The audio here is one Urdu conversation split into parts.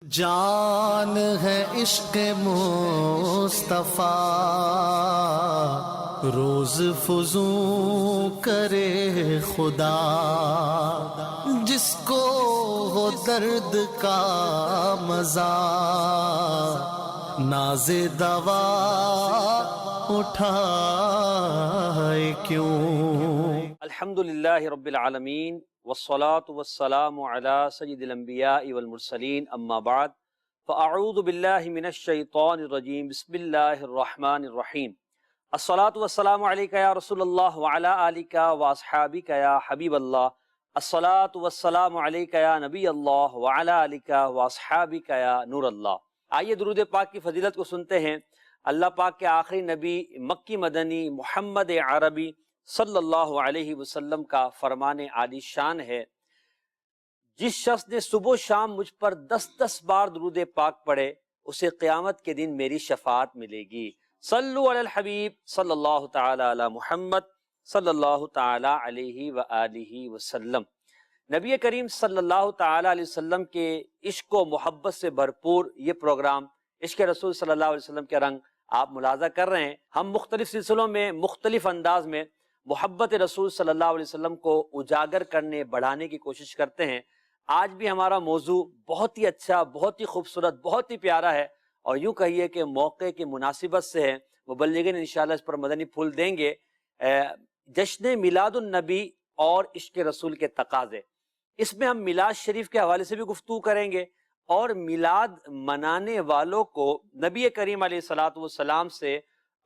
جان ہے عشق مصطفیٰ، روز فزوں کرے خدا، جس کو ہو درد کا مزہ، ناز دوا اٹھائے کیوں۔ الحمدللہ رب العالمین والصلاة والسلام علی سید الانبیاء والمرسلین، اما بعد فاعوذ باللہ من الشیطان الرجیم، بسم اللہ الرحمن الرحیم۔ الصلاة والسلام علیک یا رسول اللہ وعلی آلک واصحابک یا حبیب اللہ، الصلاة والسلام علیک یا نبی اللہ وعلی آلک واصحابک یا نور اللہ۔ آئیے درود پاک کی فضیلت کو سنتے ہیں۔ اللہ پاک کے آخری نبی مکی مدنی محمد عربی صلی اللہ علیہ وسلم کا فرمان عالی شان ہے، جس شخص نے صبح و شام مجھ پر 10 بار درود پاک پڑھے، اسے قیامت کے دن میری شفاعت ملے گی۔ صلو علی الحبیب صلی اللہ تعالی علی محمد صلی اللہ تعالی علیہ وآلہ وسلم۔ نبی کریم صلی اللہ تعالی علیہ وسلم کے عشق و محبت سے بھرپور یہ پروگرام عشق رسول صلی اللہ علیہ وسلم کے رنگ آپ ملاحظہ کر رہے ہیں۔ ہم مختلف سلسلوں میں مختلف انداز میں محبت رسول صلی اللہ علیہ وسلم کو اجاگر کرنے بڑھانے کی کوشش کرتے ہیں۔ آج بھی ہمارا موضوع بہت ہی اچھا، بہت ہی خوبصورت، بہت ہی پیارا ہے، اور یوں کہیے کہ موقع کی مناسبت سے ہے۔ مبلغین انشاءاللہ اس پر مدنی پھول دیں گے۔ جشن میلاد النبی اور عشق رسول کے تقاضے، اس میں ہم میلاد شریف کے حوالے سے بھی گفتگو کریں گے، اور میلاد منانے والوں کو نبی کریم علیہ الصلوۃ والسلام سے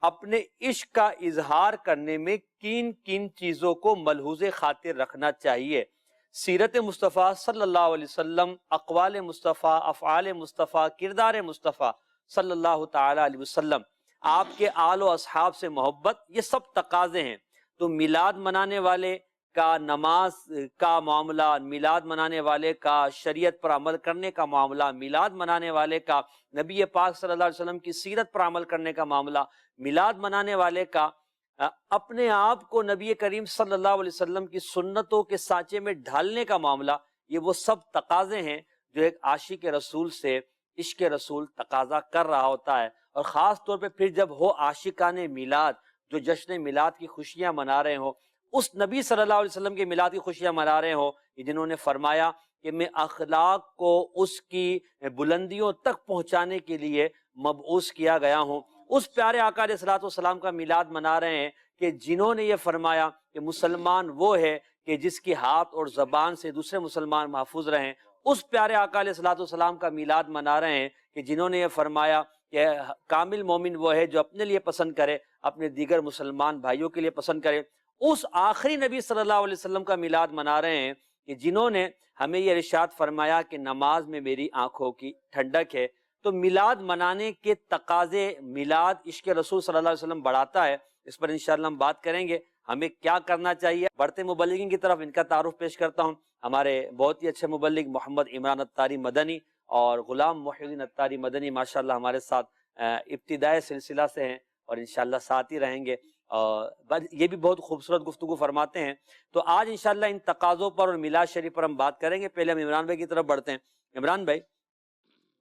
اپنے عشق کا اظہار کرنے میں کن کن چیزوں کو ملحوظ خاطر رکھنا چاہیے۔ سیرت مصطفیٰ صلی اللہ علیہ وسلم، اقوال مصطفیٰ، افعال مصطفیٰ، کردار مصطفیٰ صلی اللہ تعالی علیہ وسلم، آپ کے آل و اصحاب سے محبت، یہ سب تقاضے ہیں۔ تو میلاد منانے والے کا نماز کا معاملہ، میلاد منانے والے کا شریعت پر عمل کرنے کا معاملہ، میلاد منانے والے کا نبی پاک صلی اللہ علیہ وسلم کی سیرت پر عمل کرنے کا معاملہ، میلاد منانے والے کا اپنے آپ کو نبی کریم صلی اللہ علیہ وسلم کی سنتوں کے سانچے میں ڈھالنے کا معاملہ، یہ وہ سب تقاضے ہیں جو ایک عاشق رسول سے عشق رسول تقاضا کر رہا ہوتا ہے۔ اور خاص طور پہ پھر جب ہو عاشقان میلاد جو جشن میلاد کی خوشیاں منا رہے ہوں، اس نبی صلی اللہ علیہ وسلم کے میلاد کی خوشیاں منا رہے ہوں، جنہوں نے فرمایا کہ میں اخلاق کو اس کی بلندیوں تک پہنچانے کے لیے مبعوث کیا گیا ہوں، اس پیارے آقا علیہ الصلوۃ والسلام کا میلاد منا رہے ہیں کہ جنہوں نے یہ فرمایا کہ مسلمان وہ ہے کہ جس کی ہاتھ اور زبان سے دوسرے مسلمان محفوظ رہیں، اس پیارے آقا علیہ الصلوۃ والسلام کا میلاد منا رہے ہیں کہ جنہوں نے یہ فرمایا کہ کامل مومن وہ ہے جو اپنے لیے پسند کرے، اپنے دیگر مسلمان بھائیوں کے لیے پسند کرے۔ اس آخری نبی صلی اللہ علیہ وسلم کا میلاد منا رہے ہیں کہ جنہوں نے ہمیں یہ ارشاد فرمایا کہ نماز میں میری آنکھوں کی ٹھنڈک ہے۔ تو میلاد منانے کے تقاضے میلاد عشق رسول صلی اللہ علیہ وسلم بڑھاتا ہے، اس پر انشاءاللہ ہم بات کریں گے، ہمیں کیا کرنا چاہیے۔ بڑھتے مبلغین کی طرف ان کا تعارف پیش کرتا ہوں۔ ہمارے بہت ہی اچھے مبلغ محمد عمران اتاری مدنی اور غلام محی الدین اتاری مدنی ماشاءاللہ ہمارے ساتھ ابتدائی سلسلہ سے ہیں اور انشاءاللہ ساتھ ہی رہیں گے، اور یہ بھی بہت خوبصورت گفتگو فرماتے ہیں۔ تو آج انشاءاللہ ان تقاضوں پر اور میلاد شریف پر ہم بات کریں گے۔ پہلے ہم عمران بھائی کی طرف بڑھتے ہیں۔ عمران بھائی،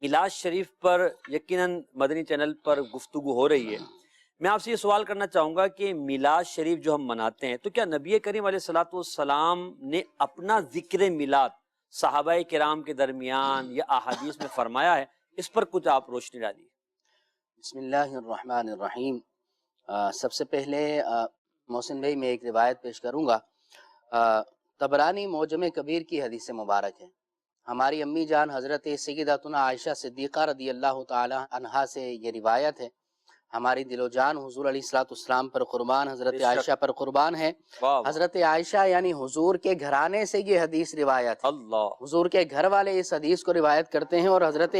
میلاد شریف پر یقیناً مدنی چینل پر گفتگو ہو رہی ہے، میں آپ سے یہ سوال کرنا چاہوں گا کہ میلاد شریف جو ہم مناتے ہیں، تو کیا نبی کریم علیہ الصلوۃ والسلام نے اپنا ذکر میلاد صحابہ کرام کے درمیان یا احادیث میں فرمایا ہے؟ اس پر کچھ آپ روشنی ڈالیے۔ بسم اللہ الرحمن الرحیم۔ سب سے پہلے محسن بھائی میں ایک روایت پیش کروں گا۔ طبرانی معجم کبیر کی حدیث مبارک ہے، ہماری امی جان حضرت سیدتنا عائشہ صدیقہ رضی اللہ تعالی عنہا سے یہ روایت ہے۔ ہماری دل و جان حضور علیہ الصلوۃ والسلام پر قربان، حضرت عائشہ پر قربان ہے۔ حضرت عائشہ یعنی حضور کے گھرانے سے یہ حدیث روایت ہے، حضور کے گھر والے اس حدیث کو روایت کرتے ہیں، اور حضرت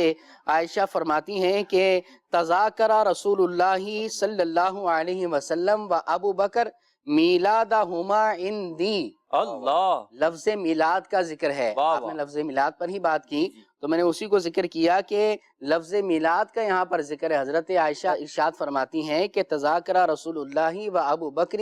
عائشہ فرماتی ہیں کہ تذاکر رسول اللہ صلی اللہ علیہ وسلم و ابو بکر میلادہما عندی۔ اللہ، لفظ میلاد کا ذکر ہے، آپ نے لفظ میلاد پر ہی بات کی تو میں نے اسی کو ذکر کیا کہ لفظ میلاد کا یہاں پر ذکر ہے۔ حضرت عائشہ ارشاد فرماتی ہیں کہ تذاکر رسول اللہ و ابو بکر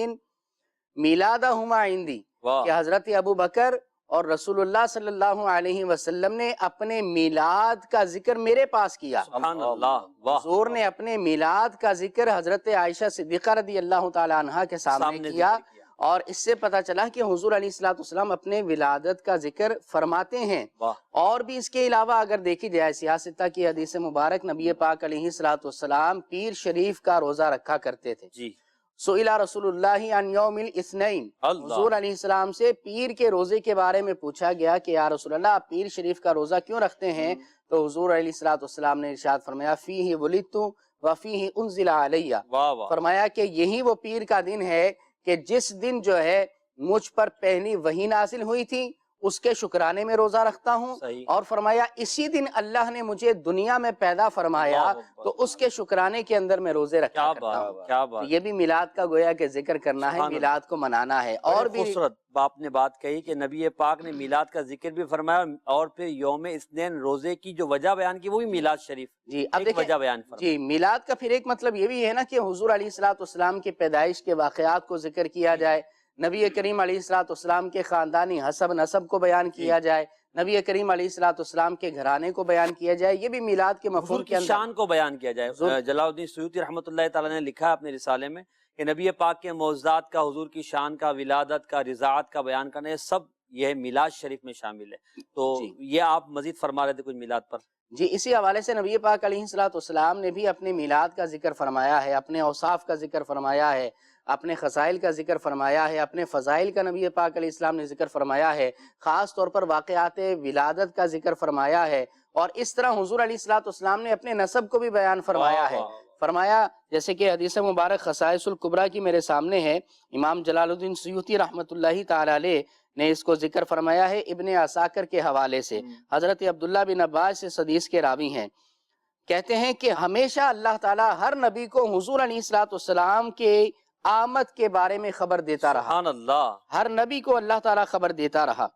میلادہما عندی، کہ حضرت ابو بکر اور رسول اللہ صلی اللہ علیہ وسلم نے اپنے میلاد کا ذکر میرے پاس کیا. سبحان اللہ. واہ. حضور نے اپنے میلاد کا ذکر حضرت عائشہ صدیقہ رضی اللہ تعالی عنہا کے سامنے کیا, ذکر کیا. اور اس سے پتہ چلا کہ حضور علیہ الصلوۃ والسلام اپنے ولادت کا ذکر فرماتے ہیں. واہ. اور بھی اس کے علاوہ اگر دیکھی جائے سیاستہ کی حدیث مبارک, نبی پاک علیہ الصلوۃ والسلام پیر شریف کا روزہ رکھا کرتے تھے. جی. سئل رسول اللہ عن یوم الاثنین, اللہ. حضور علیہ السلام سے پیر کے روزے کے بارے میں پوچھا گیا کہ یا رسول اللہ آپ پیر شریف کا روزہ کیوں رکھتے ہیں؟ تو حضور علیہ الصلوۃ والسلام نے ارشاد فرمایا فیہ ولدت وفیہ انزل علیہ, واہ واہ. فرمایا کہ یہی وہ پیر کا دن ہے کہ جس دن جو ہے مجھ پر پہلی وحی نازل ہوئی تھی, اس کے شکرانے میں روزہ رکھتا ہوں. صحیح. اور فرمایا اسی دن اللہ نے مجھے دنیا میں پیدا فرمایا اللہ اکبر. تو اس کے شکرانے کے اندر میں روزے رکھا کیا کرتا بات, ہوں. کیا تو بات. یہ بھی میلاد کا گویا کہ ذکر کرنا ہے, سبحان میلاد کو منانا ہے. اور اور بھی خوبصورت آپ نے بات کہی کہ نبی پاک نے میلاد کا ذکر بھی فرمایا, اور پھر یوم اثنین روزے کی جو وجہ بیان کی وہ بھی میلاد شریف جی اب ایک دیکھیں وجہ بیان فرمایا. جی میلاد کا پھر ایک مطلب یہ بھی ہے نا کہ حضور علیہ الصلوۃ والسلام کی پیدائش کے واقعات کو ذکر کیا جائے, نبی کریم علیہ الصلوۃ والسلام کے خاندانی حسب نسب کو بیان کیا جائے, نبی کریم علیہ الصلوۃ والسلام کے گھرانے کو بیان کیا جائے. یہ بھی میلاد کے مفہوم حضور کے کی اندر شان کو بیان کیا جائے. جلال الدین سیوطی رحمۃ اللہ تعالیٰ نے لکھا اپنے رسالے میں کہ نبی پاک کے معجزات کا, حضور کی شان کا, ولادت کا, رضاعت کا بیان کرنا, یہ سب یہ میلاد شریف میں شامل ہے. تو یہ آپ مزید فرما رہے تھے کچھ میلاد پر. جی اسی حوالے سے نبی پاک علیہ الصلوۃ والسلام نے بھی اپنے میلاد کا ذکر فرمایا ہے, اپنے اوصاف کا ذکر فرمایا ہے, اپنے خصائل کا ذکر فرمایا ہے, اپنے فضائل کا نبی پاک علیہ السلام نے ذکر فرمایا ہے, خاص طور پر واقعات ولادت کا ذکر فرمایا ہے. اور اس طرح حضور علیہ الصلوۃ والسلام نے اپنے نسب کو بھی بیان فرمایا ہے. فرمایا جیسے کہ حدیث مبارک خصائص الکبریٰ کی میرے سامنے ہے, امام جلال الدین سیوطی رحمۃ اللہ تعالی علیہ نے اس کو ذکر فرمایا ہے ابن عساکر کے حوالے سے. حضرت عبداللہ بن عباس اس حدیث کے راوی ہیں, کہتے ہیں کہ ہمیشہ اللہ تعالیٰ ہر نبی کو حضور علیہ الصلوۃ والسلام کے آمد کے بارے میں خبر دیتا رہا. سبحان اللہ. ہر نبی کو اللہ تعالیٰ خبر دیتا رہا,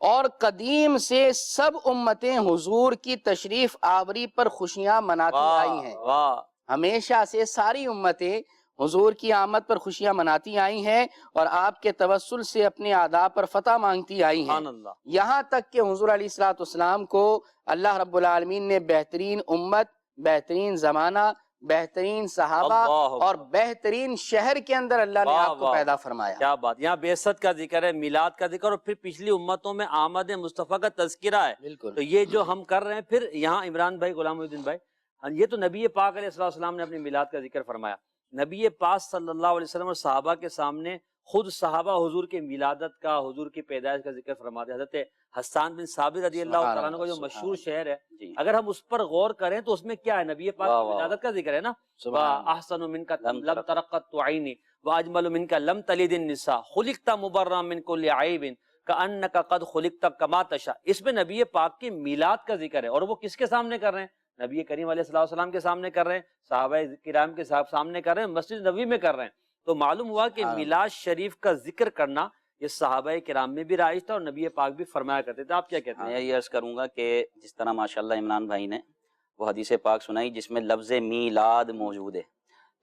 اور قدیم سے سب امتیں حضور کی تشریف آوری پر خوشیاں مناتی آئی ہیں. واہ. ہمیشہ سے ساری امتیں حضور کی آمد پر خوشیاں مناتی آئی ہیں اور آپ کے توسل سے اپنے آداب پر فتح مانگتی آئی ہیں. سبحان اللہ. یہاں تک کہ حضور علیہ الصلوۃ والسلام کو اللہ رب العالمین نے بہترین امت, بہترین زمانہ, بہترین صحابہ اللہ اور بہترین شہر کے اندر اللہ نے آپ کو پیدا فرمایا. کیا بات. یہاں بعثت کا ذکر ہے, میلاد کا ذکر, اور پھر پچھلی امتوں میں آمد مصطفیٰ کا تذکرہ ہے. بالکل. تو یہ جو ہم کر رہے ہیں, پھر یہاں عمران بھائی, غلام الدین بھائی, یہ تو نبی پاک علیہ السلام نے اپنے میلاد کا ذکر فرمایا. نبی پاک صلی اللہ علیہ وسلم اور صحابہ کے سامنے خود صحابہ حضور کے میلادت کا, حضور کی پیدائش کا ذکر فرماتے. حضرت حسان بن ثابت رضی اللہ تعالیٰ عنہ کا جو مشہور شعر ہے, اگر ہم اس پر غور کریں تو اس میں کیا ہے, نبی پاک کی ولادت کا ذکر ہے نا. احسن منک لم ترقت عینی واجمل منک لم تلد النساء خلقت مبرا من کل عیب کانک قد خلقت کما تشاء. اس میں نبی پاک کے میلاد کا ذکر ہے, اور وہ کس کے سامنے کر رہے ہیں؟ نبی کریم علیہ السلام کے سامنے کر رہے ہیں, صحابہ کرام کے سامنے کر رہے ہیں, مسجد نبوی میں کر رہے ہیں. تو معلوم ہوا کہ میلاد شریف کا ذکر کرنا یہ صحابہ کرام میں بھی رائج تھا اور نبی پاک بھی فرمایا کرتے تھے. آپ کیا کہتے ہیں؟ میں یہ عرض کروں گا کہ جس طرح ماشاءاللہ عمران بھائی نے وہ حدیث پاک سنائی جس میں لفظ میلاد موجود ہے,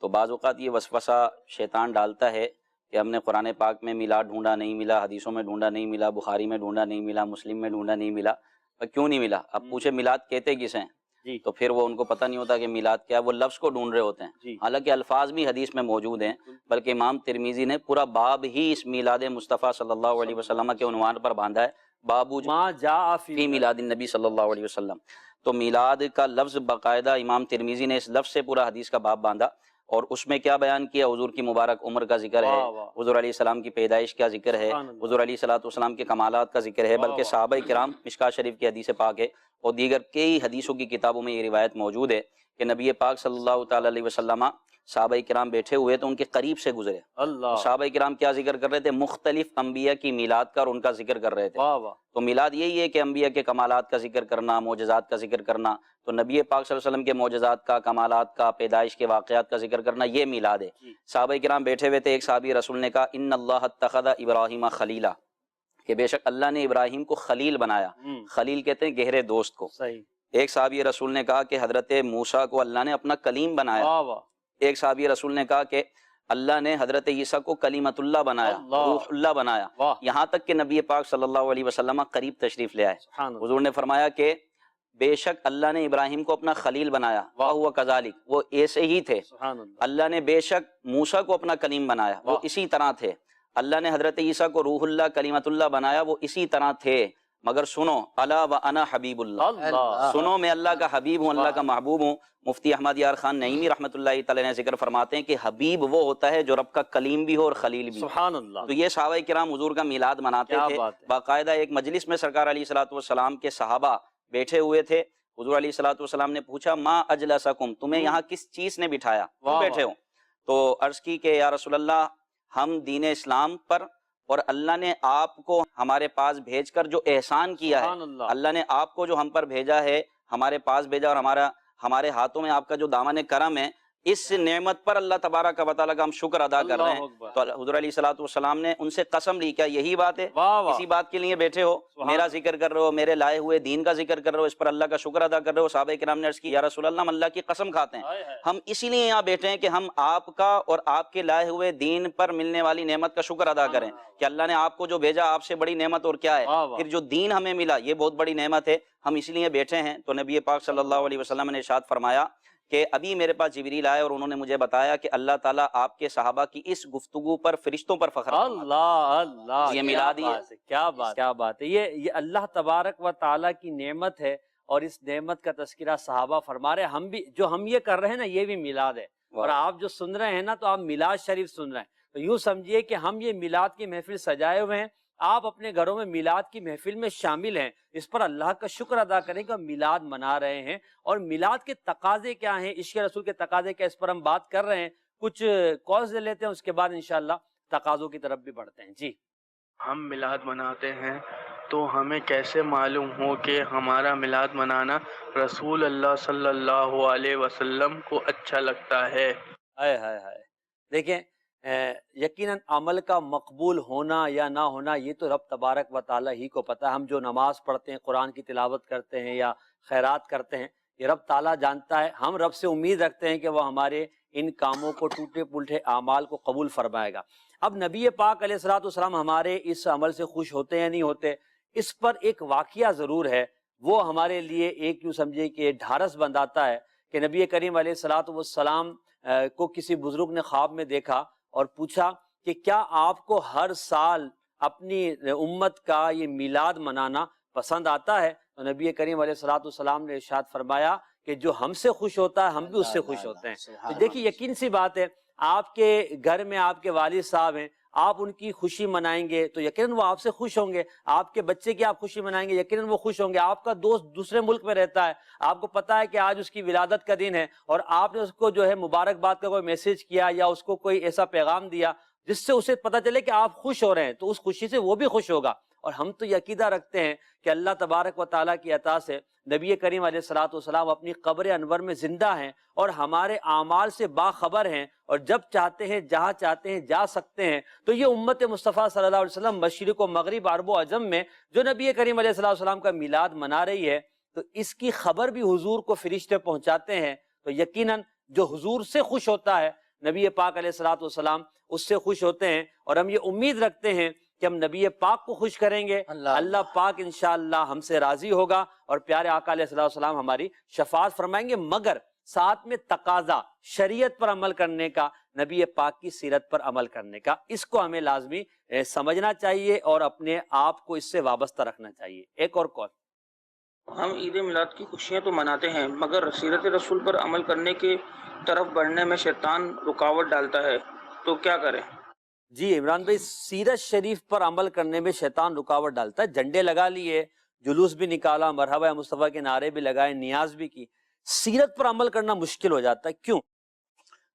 تو بعض اوقات یہ وسوسہ شیطان ڈالتا ہے کہ ہم نے قرآن پاک میں میلاد ڈھونڈا نہیں ملا, حدیثوں میں ڈھونڈا نہیں ملا, بخاری میں ڈھونڈا نہیں ملا, مسلم میں ڈھونڈا نہیں ملا. کیوں نہیں ملا؟ اب پوچھے میلاد کہتے کس ہیں, تو پھر وہ ان کو پتہ نہیں ہوتا کہ میلاد کیا, وہ لفظ کو ڈھونڈ رہے ہوتے ہیں. حالانکہ الفاظ بھی حدیث میں موجود ہیں, بلکہ امام ترمذی نے پورا باب ہی اس میلاد مصطفیٰ صلی اللہ علیہ وسلم کے عنوان پر باندھا ہے, باب ما جاء فی میلاد النبی صلی اللہ علیہ وسلم. تو میلاد کا لفظ باقاعدہ امام ترمذی نے اس لفظ سے پورا حدیث کا باب باندھا, اور اس میں کیا بیان کیا؟ حضور کی مبارک عمر کا ذکر ہے, حضور علیہ السلام کی پیدائش کا ذکر ہے, حضور علیہ السلام کے کمالات کا ذکر ہے, بلکہ صحابہ کرام, مشکوٰۃ شریف کی حدیث پاک ہے اور دیگر کئی حدیثوں کی کتابوں میں یہ روایت موجود ہے کہ نبی پاک صلی اللہ تعالی علیہ وسلم صحابہ کرام بیٹھے ہوئے تو ان کے قریب سے گزرے. صحابہ کرام کیا ذکر کر رہے تھے؟ مختلف انبیاء کی میلاد کا اور ان کا ذکر کر رہے تھے. تو میلاد یہی ہے کہ انبیاء کے کمالات کا ذکر کرنا, معجزات کا ذکر کرنا. تو نبی پاک صلی اللہ علیہ وسلم کے معجزات کا, کمالات کا, پیدائش کے واقعات کا ذکر کرنا, یہ میلاد ہے. صحابہ کرام بیٹھے ہوئے تھے, ایک صحابی رسول نے کہا ان اللہ اتخذ ابراہیم خلیلا, کہ بے شک اللہ نے ابراہیم کو خلیل بنایا. خلیل کہتے ہیں گہرے دوست کو. ایک صحابی رسول نے کہا کہ حضرت موسیٰ کو اللہ نے اپنا کلیم بنایا. ایک صحابی رسول نے کہا کہ اللہ نے حضرت عیسیٰ کو کلیمت اللہ بنایا، اللہ، روح اللہ بنایا، واہ، یہاں تک کہ نبی پاک صلی اللہ علیہ وسلم قریب تشریف لے آئے۔ سبحان اللہ، حضور نے فرمایا کہ بے شک اللہ نے ابراہیم کو اپنا خلیل بنایا، واہ، وَهُوَ كَذَلِكَ، وہ ایسے ہی تھے۔ سبحان اللہ، اللہ نے بے شک موسیٰ کو اپنا کلیم بنایا، وہ واہ، اسی طرح تھے۔ اللہ نے حضرت عیسیٰ کو روح اللہ کلیمت اللہ بنایا، وہ اسی طرح تھے۔ مگر سنو، الا وَأَنَا حبیب اللہ، اللہ، سنو میں اللہ کا حبیب ہوں، اللہ کا محبوب ہوں۔ مفتی احمد یار خان نعیمی رحمۃ اللہ تعالی نے ذکر فرماتے ہیں کہ حبیب وہ ہوتا ہے جو رب کا کلیم بھی ہو اور خلیل بھی ہو۔ سبحان اللہ، تو یہ صحابہ کرام حضور کا میلاد مناتے کیا تھے، بات ہے، باقاعدہ ایک مجلس میں سرکار علیہ الصلوۃ والسلام کے صحابہ بیٹھے ہوئے تھے۔ حضور علیہ الصلوۃ والسلام نے پوچھا ما اجلسکم، تمہیں یہاں کس چیز نے بٹھایا، کیوں واہ، بیٹھے ہو؟ تو عرض کی کہ یا رسول اللہ، ہم دین اسلام پر اور اللہ نے آپ کو ہمارے پاس بھیج کر جو احسان کیا ہے، سبحان اللہ، اللہ نے آپ کو جو ہم پر بھیجا ہے، ہمارے پاس بھیجا، اور ہمارے ہاتھوں میں آپ کا جو دامن کرم ہے، اس نعمت پر اللہ تبارک و تعالیٰ کا ہم شکر ادا کر رہے اللہ ہیں۔ اکبر، تو حضور علیہ الصلوۃ والسلام نے ان سے قسم لی، کیا یہی بات ہے؟ واہ واہ، اسی بات کے لیے بیٹھے ہو، سبحان میرا اللہ، ذکر کر رہے ہو، میرے لائے ہوئے دین کا ذکر کر رہے ہو، اس پر اللہ کا شکر ادا کر رہے ہو؟ صحابہ کرام نے عرض کی یا رسول اللہ، ہم اللہ کی قسم کھاتے ہیں، ہائے ہائے، ہم اسی لیے یہاں بیٹھے ہیں کہ ہم آپ کا اور آپ کے لائے ہوئے دین پر ملنے والی نعمت کا شکر ادا کریں کہ اللہ نے آپ کو جو بھیجا، آپ سے بڑی نعمت اور کیا ہے؟ واہ واہ، پھر جو دین ہمیں ملا، یہ بہت بڑی نعمت ہے، ہم اس لیے بیٹھے ہیں۔ تو نبی پاک صلی اللہ علیہ وسلم نے ارشاد فرمایا کہ ابھی میرے پاس جبریل آئے اور انہوں نے مجھے بتایا کہ اللہ تعالیٰ آپ کے صحابہ کی اس گفتگو پر فرشتوں پر فخر فرماتا ہے۔ اللہ اللہ، یہ کیا میلاد ہی ہے۔ بات ہے، کیا بات، کیا بات ہے، یہ اللہ تبارک و تعالیٰ کی نعمت ہے، اور اس نعمت کا تذکرہ صحابہ فرما رہے ہیں۔ ہم بھی جو ہم یہ کر رہے ہیں نا، یہ بھی میلاد ہے، اور آپ جو سن رہے ہیں نا، تو آپ میلاد شریف سن رہے ہیں۔ تو یوں سمجھیے کہ ہم یہ میلاد کی محفل سجائے ہوئے ہیں، آپ اپنے گھروں میں میلاد کی محفل میں شامل ہیں، اس پر اللہ کا شکر ادا کریں کہ ہم میلاد منا رہے ہیں۔ اور میلاد کے تقاضے کیا ہیں، عشق رسول کے تقاضے کیا، اس پر ہم بات کر رہے ہیں۔ کچھ کالز لے لیتے ہیں، اس کے بعد انشاءاللہ تقاضوں کی طرف بھی بڑھتے ہیں۔ جی، ہم میلاد مناتے ہیں تو ہمیں کیسے معلوم ہو کہ ہمارا میلاد منانا رسول اللہ صلی اللہ علیہ وسلم کو اچھا لگتا ہے؟ ہائے ہائے ہائے، دیکھیں یقیناً عمل کا مقبول ہونا یا نہ ہونا یہ تو رب تبارک و تعالیٰ ہی کو پتہ ہے۔ ہم جو نماز پڑھتے ہیں، قرآن کی تلاوت کرتے ہیں یا خیرات کرتے ہیں، یہ رب تعالیٰ جانتا ہے۔ ہم رب سے امید رکھتے ہیں کہ وہ ہمارے ان کاموں کو، ٹوٹے پلٹے اعمال کو قبول فرمائے گا۔ اب نبی پاک علیہ الصلوۃ والسلام ہمارے اس عمل سے خوش ہوتے یا نہیں ہوتے، اس پر ایک واقعہ ضرور ہے، وہ ہمارے لیے ایک یوں سمجھے کہ ڈھارس بنداتا ہے کہ نبی کریم علیہ الصلوۃ والسلام کو کسی بزرگ نے خواب میں دیکھا اور پوچھا کہ کیا آپ کو ہر سال اپنی امت کا یہ میلاد منانا پسند آتا ہے؟ تو نبی کریم علیہ الصلوۃ والسلام نے ارشاد فرمایا کہ جو ہم سے خوش ہوتا ہے، ہم بھی اس سے خوش ہوتے ہیں۔ تو دیکھیے یقین سی بات ہے، آپ کے گھر میں آپ کے والد صاحب ہیں، آپ ان کی خوشی منائیں گے تو یقیناً وہ آپ سے خوش ہوں گے۔ آپ کے بچے کی آپ خوشی منائیں گے، یقیناً وہ خوش ہوں گے۔ آپ کا دوست دوسرے ملک میں رہتا ہے، آپ کو پتا ہے کہ آج اس کی ولادت کا دن ہے، اور آپ نے اس کو جو ہے مبارکباد کا کوئی میسج کیا یا اس کو کوئی ایسا پیغام دیا جس سے اسے پتا چلے کہ آپ خوش ہو رہے ہیں، تو اس خوشی سے وہ بھی خوش ہوگا۔ اور ہم تو یہ عقیدہ رکھتے ہیں کہ اللہ تبارک و تعالیٰ کی عطا سے نبی کریم علیہ الصلوۃ والسلام اپنی قبر انور میں زندہ ہیں اور ہمارے اعمال سے باخبر ہیں، اور جب چاہتے ہیں جہاں چاہتے ہیں جا سکتے ہیں۔ تو یہ امت مصطفیٰ صلی اللہ علیہ وسلم مشرق و مغرب عرب و عجم میں جو نبی کریم علیہ الصلوۃ والسلام کا میلاد منا رہی ہے، تو اس کی خبر بھی حضور کو فرشتے پہنچاتے ہیں۔ تو یقیناً جو حضور سے خوش ہوتا ہے، نبی پاک علیہ الصلوۃ والسلام اس سے خوش ہوتے ہیں، اور ہم یہ امید رکھتے ہیں کہ ہم نبی پاک کو خوش کریں گے، اللہ پاک انشاءاللہ ہم سے راضی ہوگا، اور پیارے آقا علیہ الصلوۃ والسلام ہماری شفاعت فرمائیں گے۔ مگر ساتھ میں تقاضا شریعت پر عمل کرنے کا، نبی پاک کی سیرت پر عمل کرنے کا، اس کو ہمیں لازمی سمجھنا چاہیے اور اپنے آپ کو اس سے وابستہ رکھنا چاہیے۔ ایک اور کال۔ ہم عید میلاد کی خوشیاں تو مناتے ہیں، مگر سیرت رسول پر عمل کرنے کی طرف بڑھنے میں شیطان رکاوٹ ڈالتا ہے، تو کیا کریں؟ جی عمران بھائی، سیرت شریف پر عمل کرنے میں شیطان رکاوٹ ڈالتا ہے۔ جھنڈے لگا لیے، جلوس بھی نکالا، مرحبا مصطفیٰ کے نعرے بھی لگائے، نیاز بھی کی، سیرت پر عمل کرنا مشکل ہو جاتا ہے، کیوں؟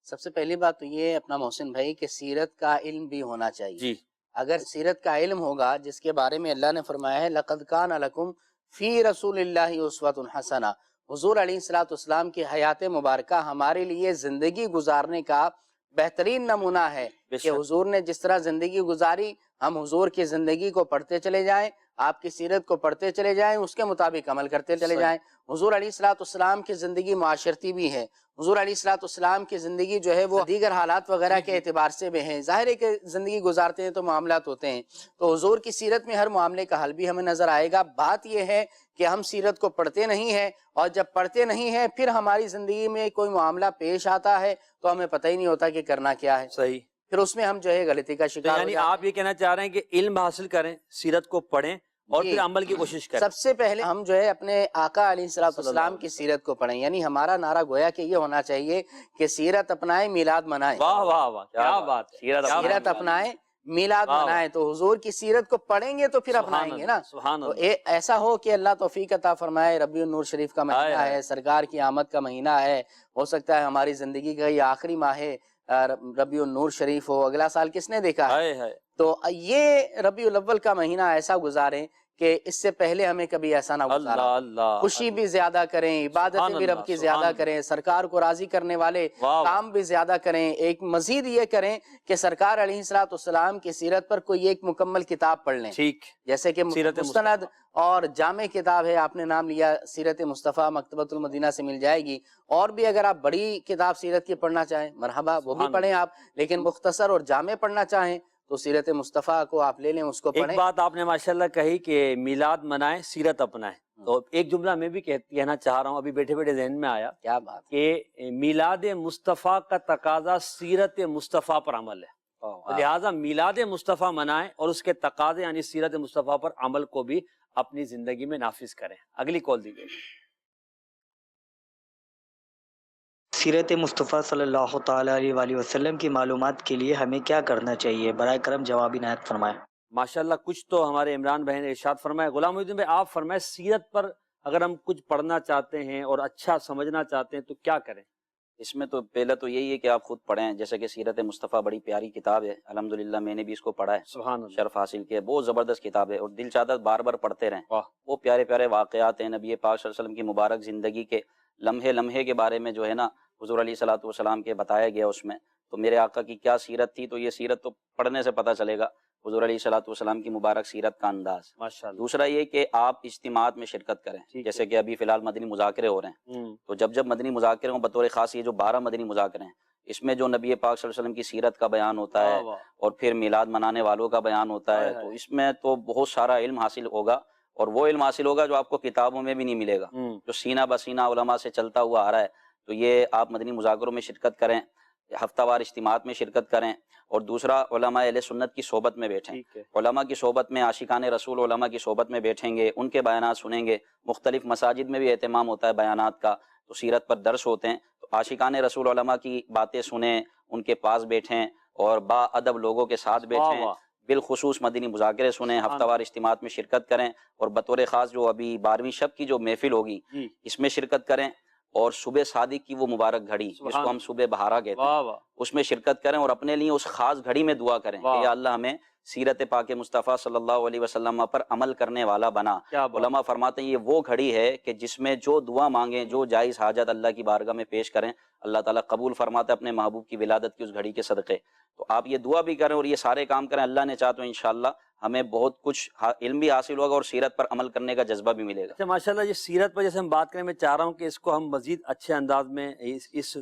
سب سے پہلی بات تو یہ اپنا محسن بھائی کہ سیرت کا علم بھی ہونا چاہیے۔ جی، اگر سیرت کا علم ہوگا، جس کے بارے میں اللہ نے فرمایا ہے لَقَدْ كَانَ لَكُمْ فِي رَسُولِ اللَّهِ أُسْوَةٌ حَسَنَةٌ، حضور علیہ الصلوۃ والسلام کی حیات مبارکہ ہمارے لیے زندگی گزارنے کا بہترین نمونہ ہے کہ حضور نے جس طرح زندگی گزاری، ہم حضور کی زندگی کو پڑھتے چلے جائیں، آپ کی سیرت کو پڑھتے چلے جائیں، اس کے مطابق عمل کرتے چلے جائیں۔ حضور علیہ الصلوۃ والسلام کی زندگی معاشرتی بھی ہے، حضور علیہ الصلوۃ والسلام کی زندگی جو ہے وہ دیگر حالات وغیرہ کے اعتبار سے بھی ہیں۔ ظاہر ہے کہ زندگی گزارتے ہیں تو معاملات ہوتے ہیں، تو حضور کی سیرت میں ہر معاملے کا حل بھی ہمیں نظر آئے گا۔ بات یہ ہے کہ ہم سیرت کو پڑھتے نہیں ہیں، اور جب پڑھتے نہیں ہیں پھر ہماری زندگی میں کوئی معاملہ پیش آتا ہے تو ہمیں پتہ ہی نہیں ہوتا کہ کرنا کیا ہے، صحیح۔ پھر اس میں ہم جو ہے غلطی کا شکار ہو یعنی جاتے ہیں۔ آپ یہ کہنا چاہ رہے ہیں کہ علم حاصل کریں، سیرت کو پڑھیں اور جی۔ پھر عمل کی کوشش کریں۔ سب سے پہلے ہم جو ہے اپنے آقا علیہ الصلوۃ والسلام کی سیرت کو پڑھیں، یعنی ہمارا نعرہ گویا کہ یہ ہونا چاہیے کہ سیرت اپنائیں، میلاد منائیں۔ واہ واہ واہ، کیا بات ہے، سیرت اپنائیں، میلاد منائیں۔ تو حضور کی سیرت کو پڑھیں گے تو پھر اپنائیں گے نا۔ سبحان تو اللہ۔ ایسا ہو کہ اللہ توفیق عطا فرمائے، ربیع النور شریف کا مہینہ ہے، سرکار کی آمد کا مہینہ ہے، ہو سکتا ہے ہماری زندگی کا یہ آخری ماہ ہے، ربیع النور شریف ہو، اگلا سال کس نے دیکھا ہے؟ تو یہ ربیع الاول کا مہینہ ایسا گزاریں کہ اس سے پہلے ہمیں کبھی ایسا نہ گزارا۔ خوشی بھی زیادہ کریں، عبادتیں بھی رب کی زیادہ کریں، سرکار کو راضی کرنے والے کام بھی زیادہ کریں۔ ایک مزید یہ کریں کہ سرکار علیہ الصلوۃ والسلام کی سیرت پر کوئی ایک مکمل کتاب پڑھ لیں، ٹھیک، جیسے کہ مستند اور جامع کتاب ہے، آپ نے نام لیا سیرت مصطفیٰ، مکتبۃ المدینہ سے مل جائے گی۔ اور بھی اگر آپ بڑی کتاب سیرت کی پڑھنا چاہیں مرحبا، وہ بھی پڑھیں آپ، لیکن مختصر اور جامع پڑھنا چاہیں تو سیرت مصطفیٰ کو آپ لے لیں، اس کو پڑھیں۔ ایک بات آپ نے ماشاءاللہ کہی کہ میلاد منائیں، سیرت اپنائیں، تو ایک جملہ میں بھی کہنا چاہ رہا ہوں، ابھی بیٹھے بیٹھے ذہن میں آیا، کیا بات کہ میلاد مصطفیٰ کا تقاضا سیرت مصطفیٰ پر عمل ہے، لہٰذا میلاد مصطفیٰ منائیں اور اس کے تقاضے یعنی سیرت مصطفیٰ پر عمل کو بھی اپنی زندگی میں نافذ کریں۔ اگلی کال دیجیے۔ سیرت مصطفیٰ صلی اللہ تعالیٰ علیہ وآلہ وسلم کی معلومات کے لیے ہمیں کیا کرنا چاہیے؟ برائے کرم جواب عنایت فرمائیں۔ ماشاءاللہ کچھ تو ہمارے عمران بھائی نے ارشاد فرمایا۔ غلام محی الدین بھائی آپ فرمائیں، سیرت پر اگر ہم کچھ پڑھنا چاہتے ہیں اور اچھا سمجھنا چاہتے ہیں تو کیا کریں؟ اس میں تو پہلا تو یہی ہے کہ آپ خود پڑھیں، جیسے کہ سیرت مصطفیٰ بڑی پیاری کتاب ہے، الحمدللہ میں نے بھی اس کو پڑھا ہے، سبحان اللہ، شرف حاصل کیا ہے، بہت زبردست کتاب ہے اور دل چاہتا ہے بار بار پڑھتے رہیں۔ واہ، وہ پیارے پیارے واقعات ہیں نبی پاک صلی اللہ علیہ وسلم کی مبارک زندگی کے لمحے لمحے کے بارے میں جو ہے نا حضور علیہ الصلوۃ والسلام کے بتایا گیا اس میں، تو میرے آقا کی کیا سیرت تھی، تو یہ سیرت تو پڑھنے سے پتہ چلے گا، حضور علیہ الصلوۃ والسلام کی مبارک سیرت کا انداز۔ ماشاءاللہ۔ دوسرا یہ کہ آپ اجتماعات میں شرکت کریں، جیسے کہ ابھی فی الحال مدنی مذاکرے ہو رہے ہیں، تو جب مدنی مذاکرے ہوں، بطور خاص یہ جو 12 مدنی مذاکرے ہیں، اس میں جو نبی پاک صلی اللہ علیہ وسلم کی سیرت کا بیان ہوتا ہے اور پھر میلاد منانے والوں کا بیان ہوتا ہے، تو اس میں تو بہت سارا علم حاصل ہوگا، اور وہ علم حاصل ہوگا جو آپ کو کتابوں میں بھی نہیں ملے گا، جو سینہ بسینہ علماء سے چلتا ہوا آ رہا ہے۔ تو یہ آپ مدنی مذاکروں میں شرکت کریں، ہفتہ وار اجتماعات میں شرکت کریں، اور دوسرا علماء اہل سنت کی صحبت میں بیٹھیں۔ علماء کی صحبت میں، عاشقان رسول علماء کی صحبت میں بیٹھیں گے، ان کے بیانات سنیں گے، مختلف مساجد میں بھی اہتمام ہوتا ہے بیانات کا، تو سیرت پر درس ہوتے ہیں، تو عاشقان رسول علماء کی باتیں سنیں، ان کے پاس بیٹھیں اور با ادب لوگوں کے ساتھ بیٹھیں، بالخصوص مدنی مذاکرے سنیں، ہفتہ وار اجتماعات میں شرکت کریں، اور بطور خاص جو ابھی 12ویں شب کی جو محفل ہوگی اس میں شرکت کریں، اور صبح صادق کی وہ مبارک گھڑی جس کو ہم صبح بہارا کہتے ہیں اس میں شرکت کریں، اور اپنے لیے اس خاص گھڑی میں دعا کریں کہ یا اللہ ہمیں سیرت پاک مصطفیٰ صلی اللہ علیہ وسلم پر عمل کرنے والا بنا۔ علماء فرماتے ہیں یہ وہ گھڑی ہے کہ جس میں جو دعا مانگیں، جو جائز حاجت اللہ کی بارگاہ میں پیش کریں، اللہ تعالیٰ قبول فرماتا ہے اپنے محبوب کی ولادت کی اس گھڑی کے صدقے۔ تو آپ یہ دعا بھی کریں اور یہ سارے کام کریں، اللہ نے چاہا تو انشاءاللہ ہمیں بہت کچھ علم بھی حاصل ہوگا اور سیرت پر عمل کرنے کا جذبہ بھی ملے گا۔ اچھا ماشاءاللہ، یہ سیرت پر جیسے ہم بات کریں، میں چاہ رہا ہوں کہ اس کو ہم مزید اچھے انداز میں اس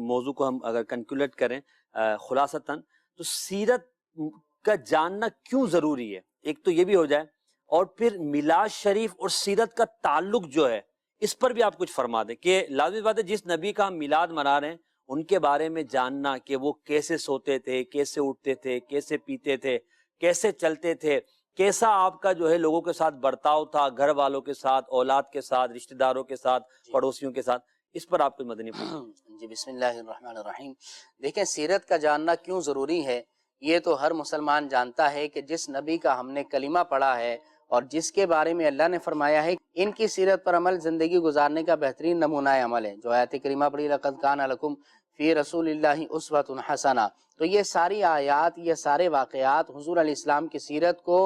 موضوع کو ہم اگر کنکلیوٹ کریں خلاصتاً، تو سیرت کا جاننا کیوں ضروری ہے، ایک تو یہ بھی ہو جائے، اور پھر میلاد شریف اور سیرت کا تعلق جو ہے اس پر بھی آپ کچھ فرما دیں کہ لازمی بات ہے جس نبی کا ہم میلاد منا رہے ہیں ان کے بارے میں جاننا کہ وہ کیسے سوتے تھے، کیسے اٹھتے تھے، کیسے پیتے تھے، کیسے چلتے تھے، کیسا آپ کا جو ہے لوگوں کے ساتھ برتاؤ تھا، گھر والوں کے ساتھ، اولاد کے ساتھ، رشتہ داروں کے ساتھ، پڑوسیوں کے ساتھ، اس پر آپ کو مدنی جی بسم اللہ الرحمن الرحیم۔ دیکھیں سیرت کا جاننا کیوں ضروری ہے، یہ تو ہر مسلمان جانتا ہے کہ جس نبی کا ہم نے کلمہ پڑھا ہے اور جس کے بارے میں اللہ نے فرمایا ہے ان کی سیرت پر عمل زندگی گزارنے کا بہترین نمونہ عمل ہے، جو آیت کریمہ پڑھی لقد کان لکم فی رسول اللہ اسوۃ حسنہ، تو یہ ساری آیات، یہ سارے واقعات حضور علیہ السلام کی سیرت کو